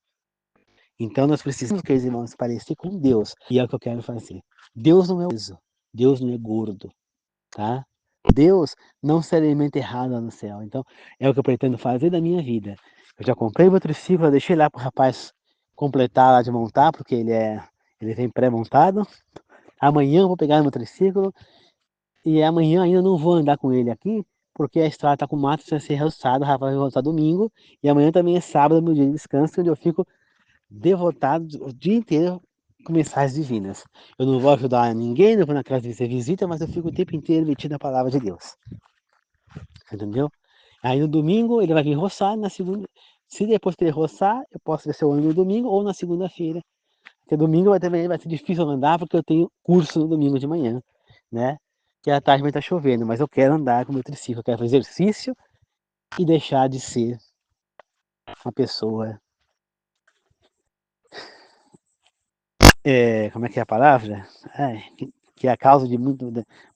Então nós precisamos, queridos irmãos, se parecer com Deus. E é o que eu quero fazer. Deus não é obeso. Deus não é gordo. Tá? Deus não se alimenta errado lá no céu. Então é o que eu pretendo fazer da minha vida. Eu já comprei o meu triciclo, eu deixei lá para o rapaz completar lá de montar, porque ele vem pré-montado. Amanhã eu vou pegar meu triciclo e amanhã ainda não vou andar com ele aqui, porque a estrada está com mato, vai ser roçado, o Rafa vai voltar domingo, e amanhã também é sábado, meu dia de descanso, onde eu fico devotado o dia inteiro com mensagens divinas. Eu não vou ajudar ninguém, não vou na casa de ser visita, mas eu fico o tempo inteiro metido na palavra de Deus. Entendeu? Aí no domingo ele vai vir roçar, na segunda, se depois que ele roçar, eu posso ver se eu ando no domingo ou na segunda-feira. Porque domingo vai ser difícil andar, porque eu tenho curso no domingo de manhã, né? Que à tarde vai estar chovendo, mas eu quero andar com o meu triciclo, eu quero fazer exercício e deixar de ser uma pessoa, como é que é a palavra? Que é a causa de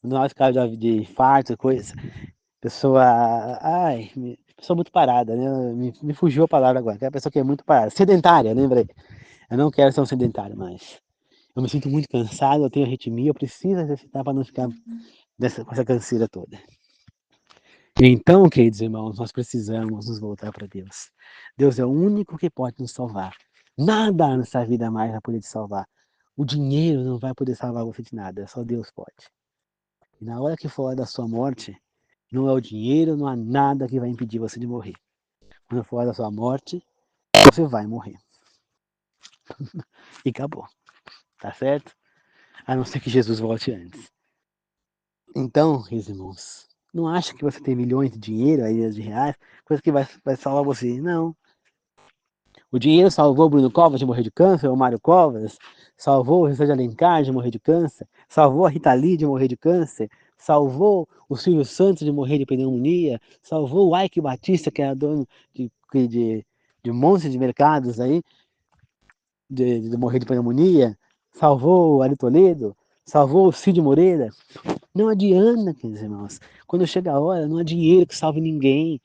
nós casos de infarto, coisa, pessoa, pessoa muito parada, né? Me fugiu a palavra agora, que é a pessoa que é muito parada, sedentária, lembrei. Eu não quero ser um sedentário mais. Eu me sinto muito cansado, eu tenho arritmia, eu preciso exercitar para não ficar com essa canseira toda. Então, queridos irmãos, nós precisamos nos voltar para Deus. Deus é o único que pode nos salvar. Nada nessa vida mais vai poder te salvar. O dinheiro não vai poder salvar você de nada, só Deus pode. E na hora que for a da sua morte, não é o dinheiro, não há nada que vai impedir você de morrer. Quando for a da sua morte, você vai morrer. E acabou. Tá certo? A não ser que Jesus volte antes. Então, queridos irmãos, não acha que você tem milhões de dinheiro, aí de reais, coisa que vai salvar você. Não. O dinheiro salvou o Bruno Covas de morrer de câncer, o Mário Covas, salvou o José de Alencar de morrer de câncer, salvou a Rita Lee de morrer de câncer, salvou o Silvio Santos de morrer de pneumonia, salvou o Ike Batista, que era dono de um monte de mercados aí, de morrer de pneumonia, salvou o Ari Toledo, salvou o Cid Moreira. Não adianta, queridos irmãos. Quando chega a hora, não há dinheiro que salve ninguém.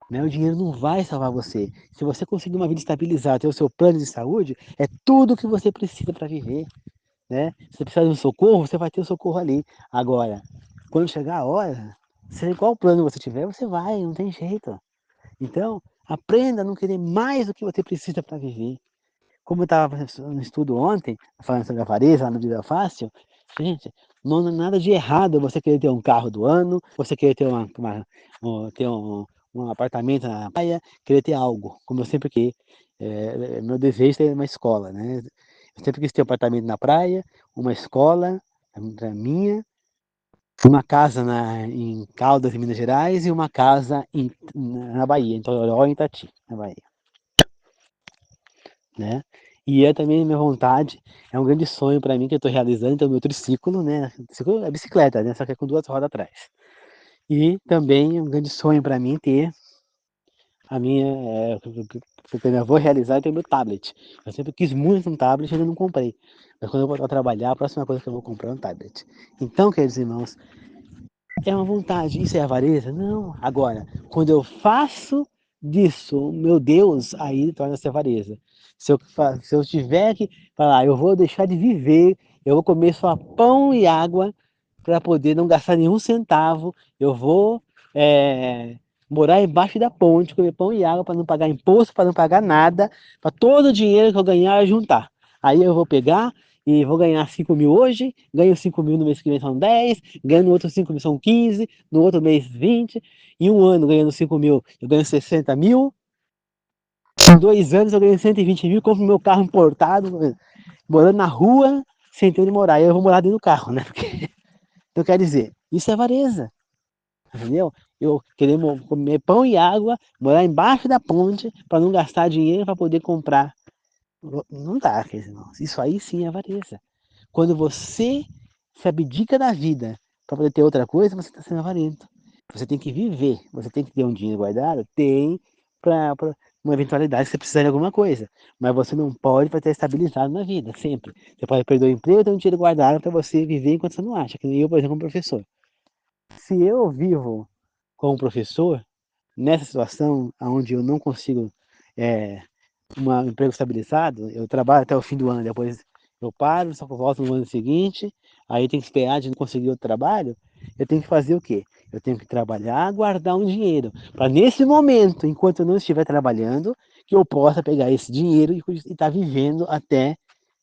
Né? O dinheiro não vai salvar você. Se você conseguir uma vida estabilizada, ter o seu plano de saúde, é tudo o que você precisa para viver. Né? Se você precisar de um socorro, você vai ter o socorro ali. Agora, quando chegar a hora, seja qual plano você tiver, você vai, não tem jeito. Então, aprenda a não querer mais do que você precisa para viver. Como eu estava no estudo ontem, falando sobre a avareza lá no Vida Fácil, gente, não há nada de errado você querer ter um carro do ano, você querer ter, ter um apartamento na praia, querer ter algo, como eu sempre quis. Meu desejo é ter uma escola, né? Eu sempre quis ter um apartamento na praia, uma escola, a minha, uma casa em Caldas, em Minas Gerais, e uma casa na Bahia, em Tororó e Itati, na Bahia. né? E é também minha vontade, é um grande sonho para mim que eu estou realizando, então meu triciclo, né? Triciclo é bicicleta, né? Só que é com 2 rodas atrás. E também é um grande sonho para mim ter a minha, que eu vou realizar, ter meu tablet. Eu sempre quis muito um tablet e ainda não comprei. Mas quando eu voltar a trabalhar, a próxima coisa que eu vou comprar é um tablet. Então, queridos irmãos, é uma vontade. Isso é avareza? Não. Agora, quando eu faço disso, meu Deus, aí torna-se avareza. Se eu tiver que falar, eu vou deixar de viver, eu vou comer só pão e água para poder não gastar nenhum centavo, eu vou morar embaixo da ponte, comer pão e água para não pagar imposto, para não pagar nada, para todo o dinheiro que eu ganhar juntar. Aí eu vou pegar e vou ganhar 5 mil hoje, ganho 5 mil no mês que vem são 10, ganho no outro 5 mil são 15, no outro mês 20, em um ano ganhando 5 mil eu ganho 60 mil, em 2 anos eu ganho 120 mil, compro meu carro importado, morando na rua, sem ter onde morar, eu vou morar dentro do carro, né? Então quer dizer, isso é avareza, entendeu? Eu querer comer pão e água, morar embaixo da ponte, para não gastar dinheiro para poder comprar. Não dá, queridos irmãos. Isso aí sim é avareza. Quando você se abdica da vida para poder ter outra coisa, você está sendo avarento. Você tem que viver, você tem que ter um dinheiro guardado, tem para uma eventualidade que você precisar de alguma coisa. Mas você não pode para estar estabilizado na vida, sempre. Você pode perder o emprego e ter um dinheiro guardado para você viver enquanto você não acha. Que nem eu, por exemplo, como professor. Se eu vivo como professor, nessa situação onde eu não consigo é, um emprego estabilizado, eu trabalho até o fim do ano, depois eu paro, só que eu volto no ano seguinte, aí tem que esperar de não conseguir outro trabalho, eu tenho que fazer o quê? Eu tenho que trabalhar, guardar um dinheiro, para nesse momento, enquanto eu não estiver trabalhando, que eu possa pegar esse dinheiro e estar vivendo até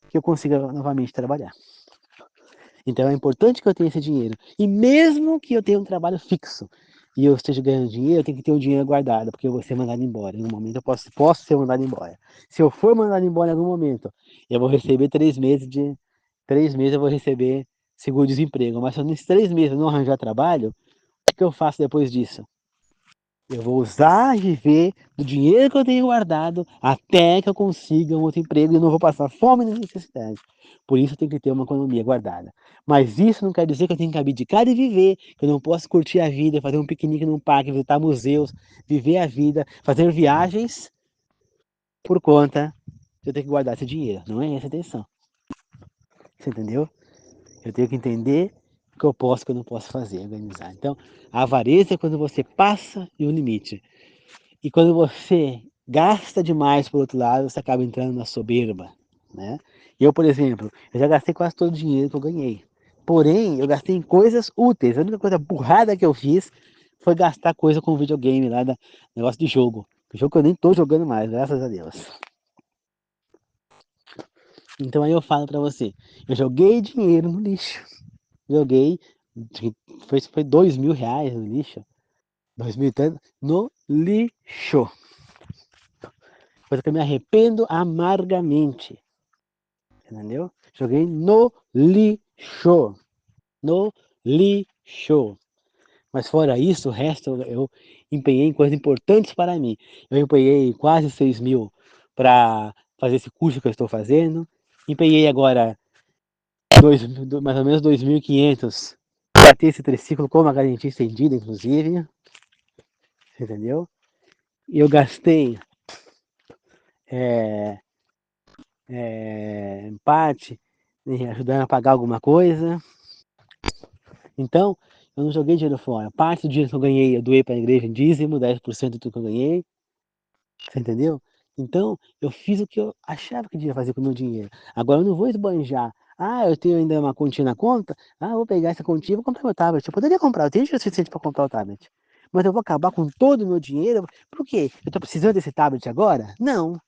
que eu consiga novamente trabalhar. Então é importante que eu tenha esse dinheiro. E mesmo que eu tenha um trabalho fixo e eu esteja ganhando dinheiro, eu tenho que ter o dinheiro guardado, porque eu vou ser mandado embora. Em um momento eu posso ser mandado embora. Se eu for mandado embora em algum momento, eu vou receber 3 meses de. 3 meses eu vou receber seguro-desemprego. Mas se eu nesses 3 meses eu não arranjar trabalho, o que eu faço depois disso? Eu vou usar e viver do dinheiro que eu tenho guardado até que eu consiga um outro emprego e não vou passar fome nem necessidade. Por isso eu tenho que ter uma economia guardada. Mas isso não quer dizer que eu tenho que abdicar de viver, que eu não posso curtir a vida, fazer um piquenique num parque, visitar museus, viver a vida, fazer viagens por conta de eu ter que guardar esse dinheiro. Não é essa a intenção. Você entendeu? Eu tenho que entender o que eu posso e o que eu não posso fazer, organizar. Então, a avareza é quando você passa e o limite. E quando você gasta demais, por outro lado, você acaba entrando na soberba, né? Eu, por exemplo, eu já gastei quase todo o dinheiro que eu ganhei. Porém, eu gastei em coisas úteis. A única coisa burrada que eu fiz foi gastar coisa com videogame lá, negócio de jogo. Jogo que eu nem tô jogando mais, graças a Deus. Então aí eu falo pra você, eu joguei dinheiro no lixo. Joguei, foi 2 mil reais no lixo. 2 mil e tanto, no lixo. Coisa que eu me arrependo amargamente. Entendeu? Joguei no lixo. No lixo. Mas fora isso, o resto eu empenhei em coisas importantes para mim. Eu empenhei quase 6 mil para fazer esse curso que eu estou fazendo. Empenhei agora mais ou menos 2.500 para ter esse triciclo com uma garantia estendida, inclusive. Entendeu? E eu gastei é, em parte ajudando a pagar alguma coisa. Então, eu não joguei dinheiro fora. Parte do dinheiro que eu ganhei, eu doei para a igreja em dízimo, 10% do tudo que eu ganhei. Você entendeu? Então, eu fiz o que eu achava que devia fazer com o meu dinheiro. Agora, eu não vou esbanjar. Ah, eu tenho ainda uma continha na conta. Ah, eu vou pegar essa continha e vou comprar meu tablet. Eu poderia comprar, eu tenho dinheiro suficiente para comprar o tablet. Mas eu vou acabar com todo o meu dinheiro. Por quê? Eu estou precisando desse tablet agora? Não,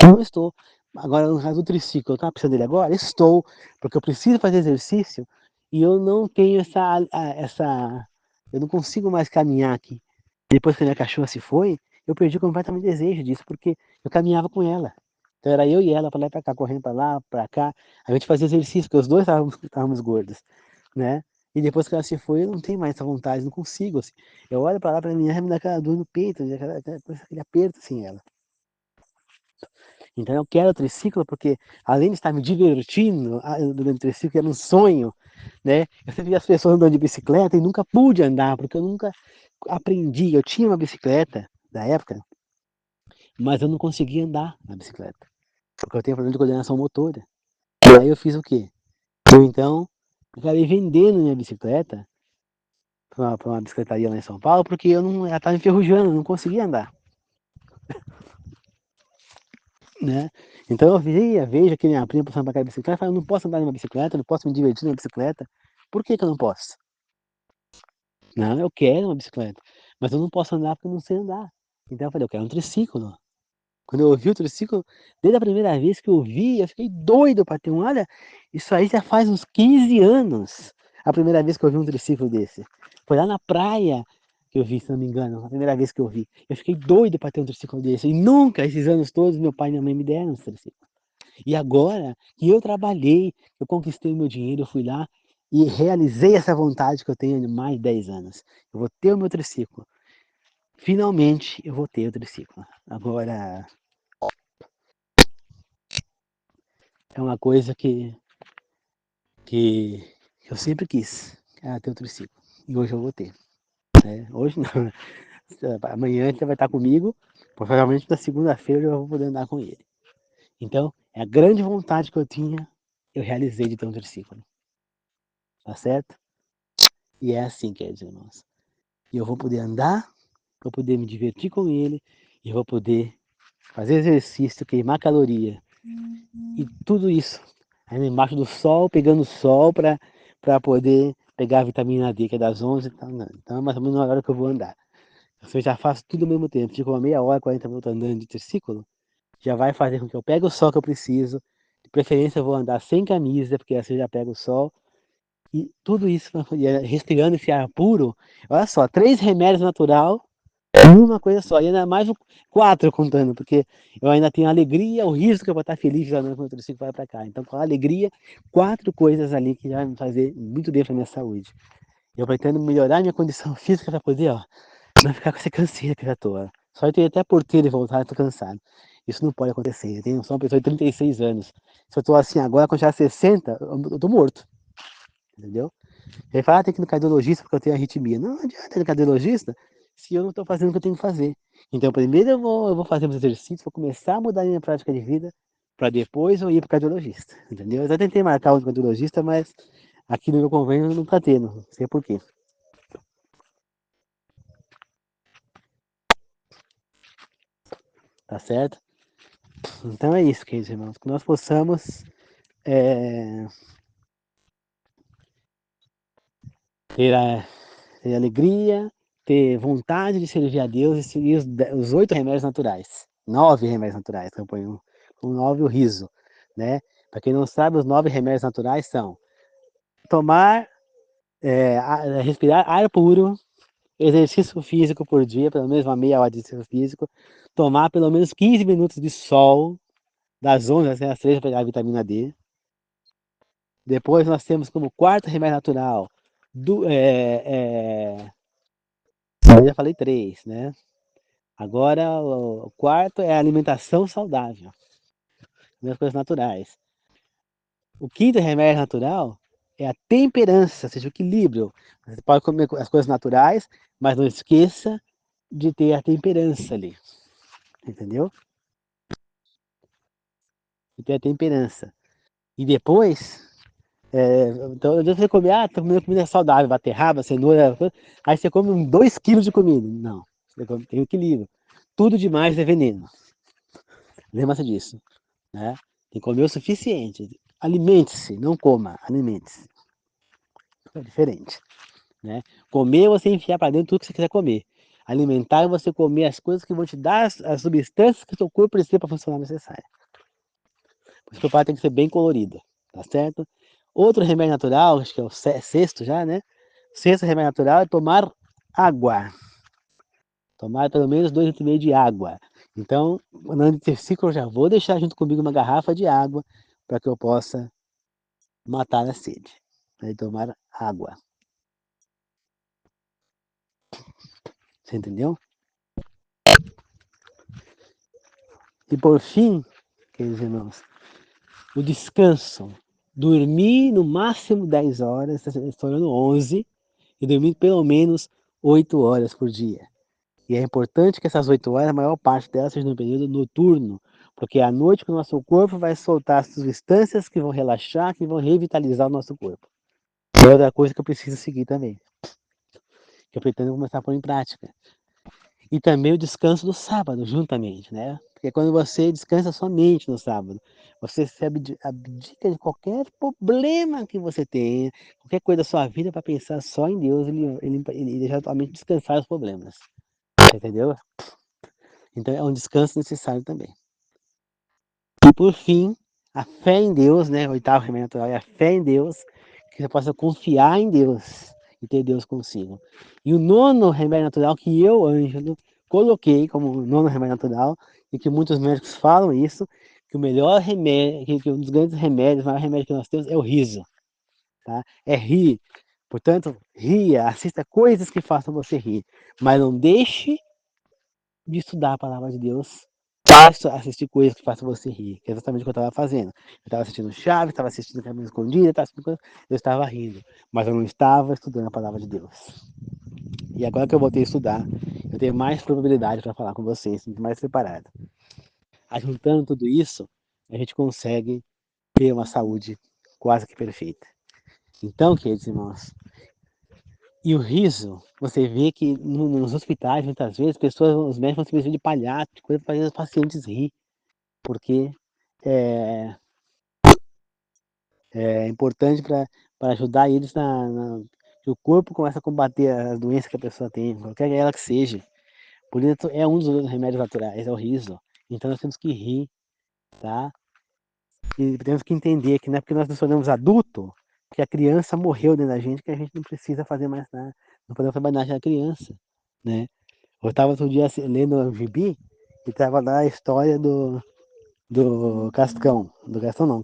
não estou. Agora, no caso do triciclo, eu estava precisando dele agora? Estou, porque eu preciso fazer exercício e eu não tenho eu não consigo mais caminhar aqui. Depois que a minha cachorra se foi, eu perdi completamente o desejo disso, porque eu caminhava com ela. Então era eu e ela para lá e para cá, correndo para lá, para cá. A gente fazia exercício, porque os dois estávamos gordos, né? E depois que ela se foi, eu não tenho mais essa vontade, não consigo. Assim. Eu olho para lá, para mim, me dá aquela dor no peito, aquele aperto assim, ela. Então eu quero o triciclo porque, além de estar me divertindo durante o triciclo, era um sonho, né? Eu sempre vi as pessoas andando de bicicleta e nunca pude andar, porque eu nunca aprendi. Eu tinha uma bicicleta da época, mas eu não conseguia andar na bicicleta, porque eu tenho problema de coordenação motora. Aí eu fiz o quê? Eu então acabei vendendo minha bicicleta para uma bicicletaria lá em São Paulo, porque ela estava enferrujando, eu não conseguia andar, né? Então eu vejo que minha prima passando para cá de bicicleta, eu falo, eu não posso andar numa bicicleta, eu não posso me divertir numa bicicleta. Por que que eu não posso? Não, eu quero uma bicicleta, mas eu não posso andar porque eu não sei andar. Então eu falei, eu quero um triciclo. Quando eu ouvi o triciclo, desde a primeira vez que eu vi, eu fiquei doido para ter um. Olha, isso aí já faz uns 15 anos, a primeira vez que eu vi um triciclo desse. Foi lá na praia que eu vi, se não me engano, a primeira vez que eu vi. Eu fiquei doido para ter um triciclo desse. E nunca, esses anos todos, meu pai e minha mãe me deram esse triciclo. E agora que eu trabalhei, eu conquistei o meu dinheiro, eu fui lá e realizei essa vontade que eu tenho há mais de 10 anos. Eu vou ter o meu triciclo. Finalmente eu vou ter o triciclo. Agora é uma coisa que eu sempre quis, ter o triciclo. E hoje eu vou ter. Né? Hoje não. Amanhã você vai estar comigo. Provavelmente na segunda-feira eu já vou poder andar com ele. Então, é a grande vontade que eu tinha, eu realizei de ter um triciclo. Tá certo? E é assim, queridos irmãos. E eu vou poder andar, vou poder me divertir com ele, e vou poder fazer exercício, queimar caloria. E tudo isso aí embaixo do sol, pegando sol para poder pegar a vitamina D, que é das 11 e tal. Então é mais ou menos na hora que eu vou andar. Se eu já faço tudo ao mesmo tempo, fico uma meia hora, 40 minutos andando de triciclo, já vai fazer com que eu pegue o sol que eu preciso. De preferência eu vou andar sem camisa, porque assim eu já pego o sol. E tudo isso, respirando esse ar puro, olha só, 3 remédios natural, uma coisa só, e ainda mais 4 contando, porque eu ainda tenho a alegria, o risco que eu vou estar feliz já quando o triciclo vai para cá. Então, com a alegria, 4 coisas ali que já vai me fazer muito bem para minha saúde. Eu pretendo melhorar minha condição física para poder, ó, não ficar com essa canseira que eu já tô. Ó. Só eu ter até a porteira e voltar, eu tô cansado. Isso não pode acontecer. Eu sou uma pessoa de 36 anos. Se eu tô assim agora, quando já 60, eu tô morto. Entendeu? Ele fala, tem que ir no cardiologista porque eu tenho arritmia. Não adianta ir no cardiologista se eu não estou fazendo o que eu tenho que fazer. Então, primeiro eu vou fazer meus exercícios, vou começar a mudar a minha prática de vida, para depois eu ir para o cardiologista. Entendeu? Eu já tentei marcar um cardiologista, mas aqui no meu convênio não está tendo. Não sei por quê. Tá certo? Então é isso, queridos irmãos. Que nós possamos é, ter a ter alegria, ter vontade de servir a Deus e seguir os 8 remédios naturais. 9 remédios naturais, que eu ponho o 9 o riso, né? Para quem não sabe, os 9 remédios naturais são tomar, respirar ar puro, exercício físico por dia, pelo menos uma meia hora de exercício físico, tomar pelo menos 15 minutos de sol, das 11 até as 3 para pegar a vitamina D. Depois nós temos como quarto remédio natural, eu já falei 3, né? Agora, o quarto é a alimentação saudável, as coisas naturais. O quinto remédio natural é a temperança, ou seja, o equilíbrio. Você pode comer as coisas naturais, mas não esqueça de ter a temperança ali, entendeu? De ter a temperança. E depois, então, você comer, tô comendo comida saudável, beterraba, cenoura, aí você come 2 quilos de comida. Não, você tem equilíbrio. Tudo demais é veneno. Lembra-se disso. Né? Tem que comer o suficiente. Alimente-se, não coma, alimente-se. É diferente. Né? Comer é você enfiar para dentro tudo que você quiser comer. Alimentar é você comer as coisas que vão te dar as substâncias que o seu corpo precisa para funcionar necessário. Por isso que o prato tem que ser bem colorido, tá certo? Outro remédio natural, acho que é o sexto já, né? O sexto remédio natural é tomar água. Tomar pelo menos 2,5 litros de água. Então, andando de triciclo, eu já vou deixar junto comigo uma garrafa de água para que eu possa matar a sede, né, tomar água. Você entendeu? E por fim, queridos irmãos, o descanso, dormir no máximo 10 horas, estourando 11, e dormir pelo menos 8 horas por dia. E é importante que essas 8 horas, a maior parte delas seja no período noturno, porque é à noite que o nosso corpo vai soltar substâncias que vão relaxar, que vão revitalizar o nosso corpo. É outra coisa que eu preciso seguir também, que eu pretendo começar a pôr em prática. E também o descanso do sábado, juntamente, né? Porque quando você descansa somente no sábado, você se abdica de qualquer problema que você tenha, qualquer coisa da sua vida, para pensar só em Deus e deixar totalmente descansar os problemas. Entendeu? Então é um descanso necessário também. E por fim, a fé em Deus, né? O oitavo remédio natural é a fé em Deus, que você possa confiar em Deus e ter Deus consigo. E o nono remédio natural que eu, Ângelo, coloquei como nono remédio natural, e que muitos médicos falam isso, que o melhor remédio, que um dos grandes remédios, o maior remédio que nós temos é o riso. Tá? É rir. Portanto, ria, assista coisas que façam você rir, mas não deixe de estudar a palavra de Deus para assistir coisas que façam você rir, que é exatamente o que eu estava fazendo. Eu estava assistindo Chaves, estava assistindo Caminho Escondido, eu estava rindo, mas eu não estava estudando a palavra de Deus. E agora que eu voltei a estudar, eu tenho mais probabilidade para falar com vocês, mais preparado. Juntando tudo isso, a gente consegue ter uma saúde quase que perfeita. Então, queridos irmãos, e o riso, você vê que nos hospitais, muitas vezes, os médicos vão se vestir de palhaço, de coisa para fazer os pacientes rir, porque é importante para ajudar eles que o corpo começa a combater as doenças que a pessoa tem, qualquer ela que seja. Por isso é um dos remédios naturais, é o riso. Então nós temos que rir, tá? E temos que entender que não é porque nós nos tornamos adultos que a criança morreu dentro da gente, que a gente não precisa fazer mais nada, não podemos trabalhar já a criança, né? Eu estava outro dia lendo um gibi e estava lá a história do Cascão, do Gastão não,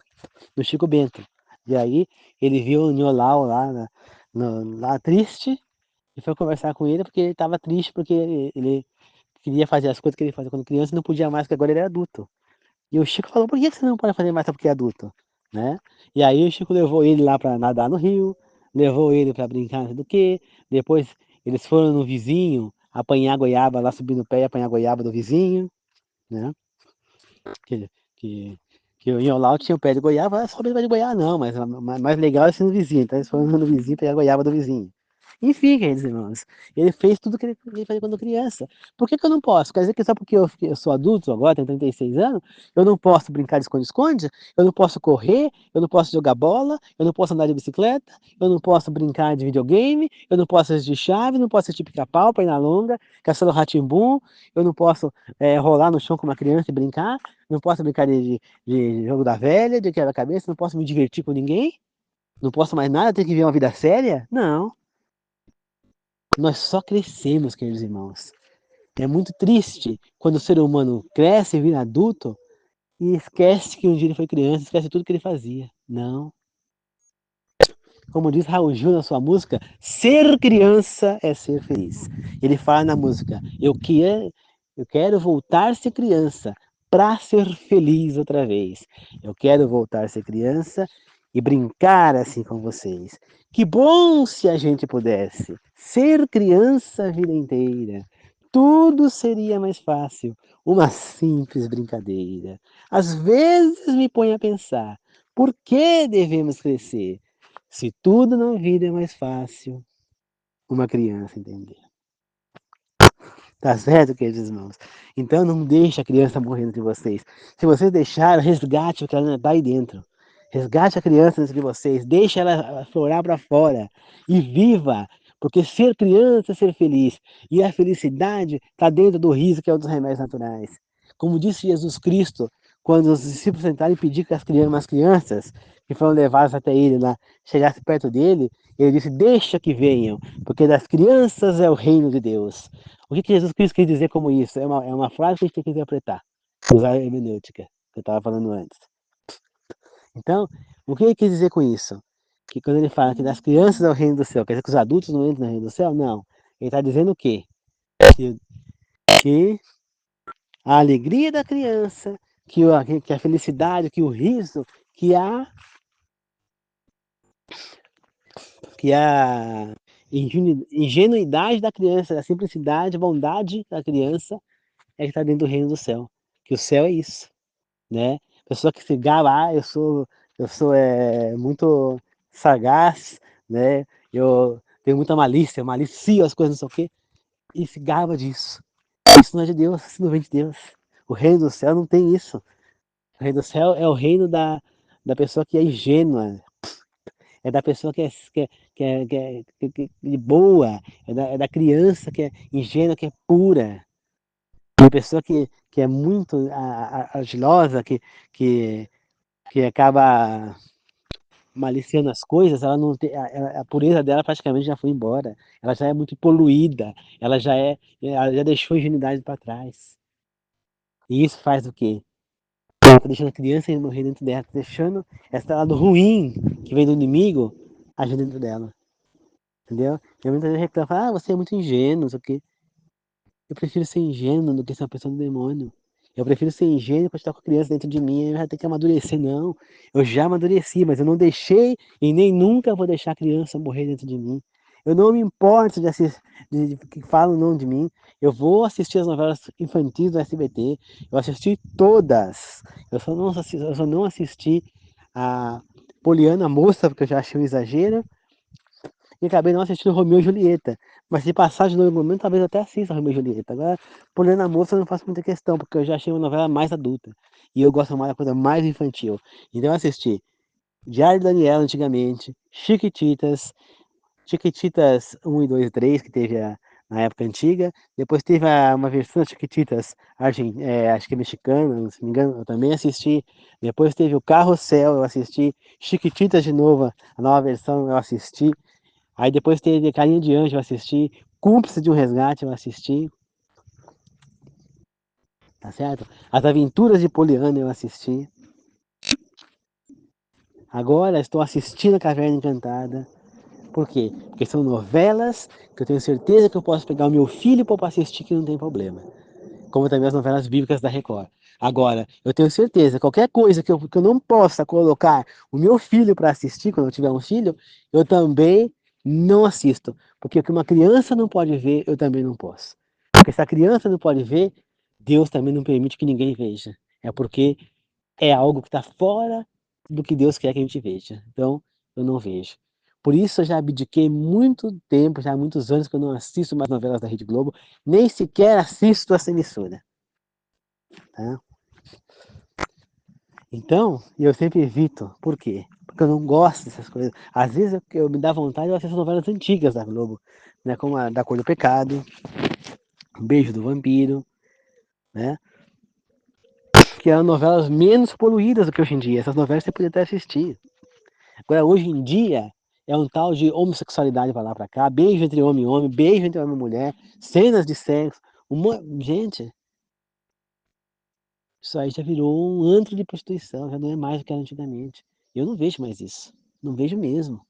do Chico Bento. E aí ele viu o Niolau lá triste e foi conversar com ele porque ele estava triste porque ele queria fazer as coisas que ele fazia quando criança e não podia mais porque agora ele é adulto. E o Chico falou, por que você não pode fazer mais só porque é adulto? Né? E aí o Chico levou ele lá para nadar no rio, levou ele para brincar não sei do que, depois eles foram no vizinho apanhar goiaba lá, subir no pé e apanhar goiaba do vizinho, né? Que, que, que o Iolau tinha o pé de goiaba, só o pé de goiaba não, mas mais legal é ser no vizinho, então eles foram no vizinho pegar a goiaba do vizinho. Enfim, queridos irmãos, ele fez tudo que ele fazia quando criança. Por que eu não posso? Quer dizer que só porque eu sou adulto agora, tenho 36 anos, eu não posso brincar de esconde-esconde? Eu não posso correr? Eu não posso jogar bola? Eu não posso andar de bicicleta? Eu não posso brincar de videogame? Eu não posso assistir Chaves? Não posso assistir Pica-Pau, Perna Longa, Castelo Rá-Tim-Bum? Eu não posso rolar no chão com uma criança e brincar? Não posso brincar de jogo da velha, de quebra-cabeça? Não posso me divertir com ninguém? Não posso mais nada? Tenho que viver uma vida séria? Não. Nós só crescemos, queridos irmãos. É muito triste quando o ser humano cresce e vira adulto e esquece que um dia ele foi criança, esquece tudo que ele fazia. Não. Como diz Raul Gil na sua música, ser criança é ser feliz. Ele fala na música, eu quero voltar a ser criança para ser feliz outra vez. Eu quero voltar a ser criança e brincar assim com vocês. Que bom se a gente pudesse ser criança a vida inteira. Tudo seria mais fácil, uma simples brincadeira. Às vezes me põe a pensar, por que devemos crescer? Se tudo na vida é mais fácil, uma criança entender. Tá certo, queridos irmãos? Então não deixe a criança morrer entre vocês. Se vocês deixaram, resgate o que ela está aí dentro. Resgate a criança entre vocês. Deixe ela florar para fora. E viva. Porque ser criança é ser feliz. E a felicidade está dentro do riso, que é um dos remédios naturais. Como disse Jesus Cristo, quando os discípulos tentaram impedir que as crianças que foram levadas até ele lá chegassem perto dele, ele disse: deixa que venham, porque das crianças é o reino de Deus. O que Jesus Cristo quis dizer como isso? É uma frase que a gente tem que interpretar, usar a hermenêutica, que eu estava falando antes. Então, o que ele quis dizer com isso? Que quando ele fala que das crianças é o reino do céu, quer dizer que os adultos não entram no reino do céu? Não. Ele está dizendo o quê? Que a alegria da criança que a felicidade, que o riso, que a ingenuidade da criança, a simplicidade, a bondade da criança é que está dentro do reino do céu. Que o céu é isso, né? Pessoa que se gaba, eu sou muito sagaz, né? Eu tenho muita malícia, malicio as coisas, não sei o quê, e se gaba disso. Isso não é de Deus, isso não vem de Deus. O reino do céu não tem isso. O reino do céu é o reino da pessoa que é ingênua, é da pessoa que é boa, é da criança que é ingênua, que é pura. Uma pessoa que é muito argilosa, que, que acaba maliciando as coisas, ela não tem, a pureza dela praticamente já foi embora. Ela já é muito poluída, ela já deixou a ingenuidade para trás. E isso faz o quê? Ela tá deixando a criança morrer dentro dela, tá deixando esse lado ruim que vem do inimigo agir dentro dela. Entendeu? E muita gente reclama, fala, você é muito ingênuo, não sei o quê. Eu prefiro ser ingênuo do que ser uma pessoa do demônio. Eu prefiro ser ingênuo para estar com a criança dentro de mim, eu já tenho que amadurecer, não. Eu já amadureci, mas eu não deixei e nem nunca vou deixar a criança morrer dentro de mim. Eu não me importo de que falam não de mim. Eu vou assistir as novelas infantis do SBT. Eu assisti todas. Eu só não assisti a Poliana Moça, porque eu já achei um exagero. E acabei não assistindo Romeu e Julieta. Mas se passar de novo em momento, talvez eu até assista Romeu e Julieta. Agora, Poliana a Moça eu não faço muita questão, porque eu já achei uma novela mais adulta. E eu gosto mais da coisa mais infantil. Então eu assisti Diário de Daniela antigamente, Chiquititas 1 e 2 e 3, que teve na época antiga. Depois teve uma versão das Chiquititas, acho que mexicana, se não me engano, eu também assisti. Depois teve o Carrossel, eu assisti. Chiquititas de novo, a nova versão eu assisti. Aí depois teve Carinha de Anjo, eu assisti. Cúmplice de um Resgate, eu assisti. Tá certo? As Aventuras de Poliana, eu assisti. Agora estou assistindo a Caverna Encantada. Por quê? Porque são novelas que eu tenho certeza que eu posso pegar o meu filho para assistir que não tem problema. Como também as novelas bíblicas da Record. Agora, eu tenho certeza, qualquer coisa que eu não possa colocar o meu filho para assistir, quando eu tiver um filho, eu também não assisto. Porque o que uma criança não pode ver, eu também não posso. Porque se a criança não pode ver, Deus também não permite que ninguém veja. É porque é algo que está fora do que Deus quer que a gente veja. Então, eu não vejo. Por isso eu já abdiquei muito tempo, já há muitos anos que eu não assisto mais novelas da Rede Globo, nem sequer assisto essa emissora. Tá? Então, eu sempre evito. Por quê? Porque eu não gosto dessas coisas. Às vezes eu me dá vontade de assistir novelas antigas da Globo, né? Como a Da Cor do Pecado, Beijo do Vampiro, né? Que eram novelas menos poluídas do que hoje em dia. Essas novelas você podia até assistir. Agora, hoje em dia, é um tal de homossexualidade pra lá pra cá, beijo entre homem e homem, beijo entre homem e mulher, cenas de sexo. Gente, isso aí já virou um antro de prostituição, já não é mais o que era antigamente. Eu não vejo mais isso. Não vejo mesmo.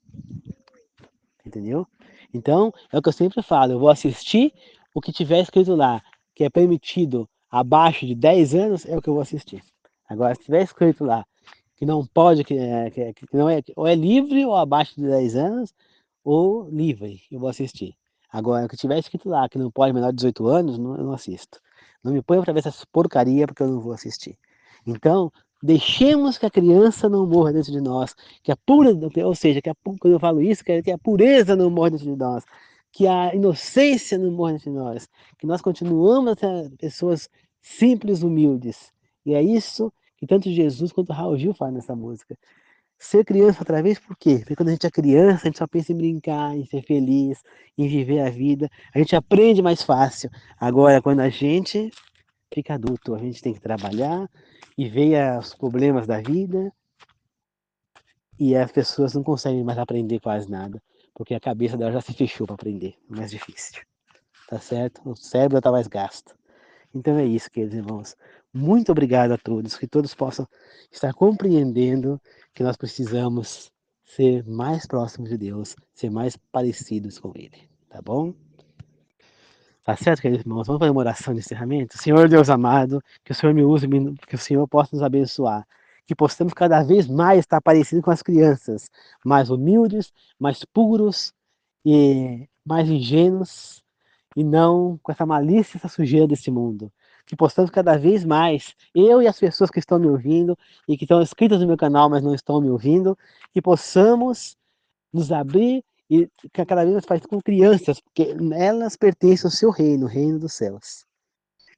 Entendeu? Então, é o que eu sempre falo, eu vou assistir o que tiver escrito lá, que é permitido abaixo de 10 anos, é o que eu vou assistir. Agora, se tiver escrito lá que não pode, que não é, ou é livre ou abaixo de 10 anos, ou livre, eu vou assistir. Agora, o que tiver escrito lá que não pode menor de 18 anos, não, eu não assisto. Não me ponha pra ver essa porcaria porque eu não vou assistir. Então, deixemos que a criança não morra dentro de nós, que a pura, ou seja, quando eu falo isso, que a pureza não morra dentro de nós, que a inocência não morra dentro de nós, que nós continuamos a ser pessoas simples, humildes. E é isso que tanto Jesus quanto Raul Gil faz nessa música. Ser criança outra vez, por quê? Porque quando a gente é criança, a gente só pensa em brincar, em ser feliz, em viver a vida. A gente aprende mais fácil. Agora, quando a gente fica adulto, a gente tem que trabalhar e ver os problemas da vida e as pessoas não conseguem mais aprender quase nada, porque a cabeça dela já se fechou para aprender, é mais difícil. Tá certo? O cérebro está mais gasto. Então é isso, queridos irmãos. Muito obrigado a todos, que todos possam estar compreendendo que nós precisamos ser mais próximos de Deus, ser mais parecidos com Ele, tá bom? Tá certo, queridos irmãos? Vamos fazer uma oração de encerramento? Senhor Deus amado, que o Senhor me use, que o Senhor possa nos abençoar. Que possamos cada vez mais estar parecidos com as crianças, mais humildes, mais puros e mais ingênuos, e não com essa malícia, essa sujeira desse mundo. Que possamos cada vez mais, eu e as pessoas que estão me ouvindo e que estão inscritas no meu canal, mas não estão me ouvindo, que possamos nos abrir e ficar cada vez mais parecido com crianças, porque elas pertencem ao seu reino, o reino dos céus.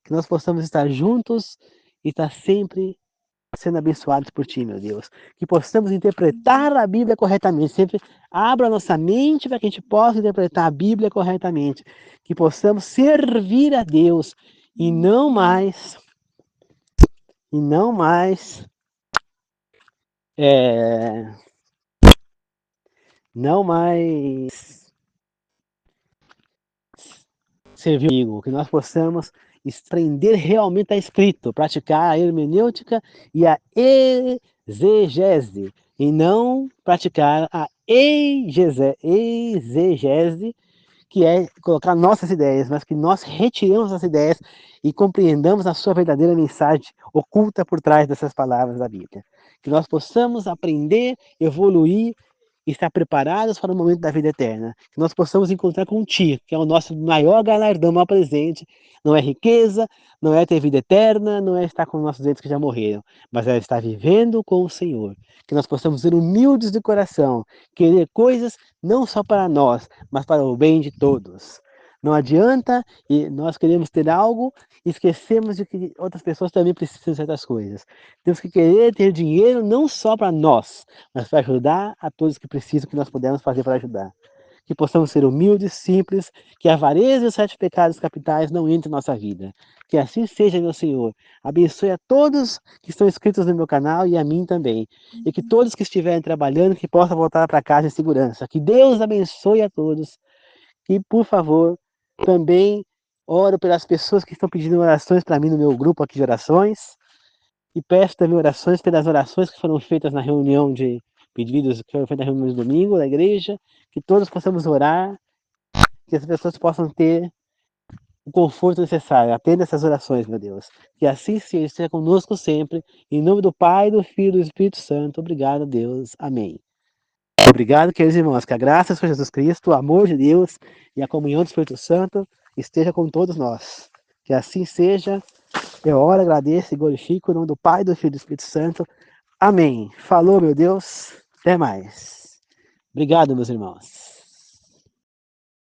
Que nós possamos estar juntos e estar sempre sendo abençoados por Ti, meu Deus. Que possamos interpretar a Bíblia corretamente. Sempre abra a nossa mente para que a gente possa interpretar a Bíblia corretamente. Que possamos servir a Deus e não mais, e não mais, é, não mais servir o inimigo. Que nós possamos aprender realmente a escrito, praticar a hermenêutica e a exegese, e não praticar a exegese, que é colocar nossas ideias, mas que nós retiremos as ideias e compreendamos a sua verdadeira mensagem oculta por trás dessas palavras da Bíblia. Que nós possamos aprender, evoluir e estar preparados para o momento da vida eterna. Que nós possamos encontrar contigo, que é o nosso maior galardão, maior presente. Não é riqueza, não é ter vida eterna, não é estar com nossos entes que já morreram, mas é estar vivendo com o Senhor. Que nós possamos ser humildes de coração, querer coisas não só para nós, mas para o bem de todos. Não adianta e nós queremos ter algo e esquecemos de que outras pessoas também precisam de certas coisas. Temos que querer ter dinheiro não só para nós, mas para ajudar a todos que precisam, que nós pudermos fazer para ajudar. Que possamos ser humildes, simples, que a avareza e os 7 pecados capitais não entrem em nossa vida. Que assim seja, meu Senhor. Abençoe a todos que estão inscritos no meu canal e a mim também. E que todos que estiverem trabalhando, que possam voltar para casa em segurança. Que Deus abençoe a todos. E, por favor, também oro pelas pessoas que estão pedindo orações para mim no meu grupo aqui de orações. E peço também orações pelas orações que foram feitas na reunião de pedidos, que foram feitas na reunião de domingo da igreja. Que todos possamos orar, que as pessoas possam ter o conforto necessário. Atenda essas orações, meu Deus. Que assim seja conosco sempre. Em nome do Pai, do Filho e do Espírito Santo. Obrigado, Deus. Amém. Obrigado, queridos irmãos. Que a graça de Jesus Cristo, o amor de Deus e a comunhão do Espírito Santo esteja com todos nós. Que assim seja. Eu oro, agradeço e glorifico o nome do Pai, do Filho e do Espírito Santo. Amém. Falou, meu Deus. Até mais. Obrigado, meus irmãos.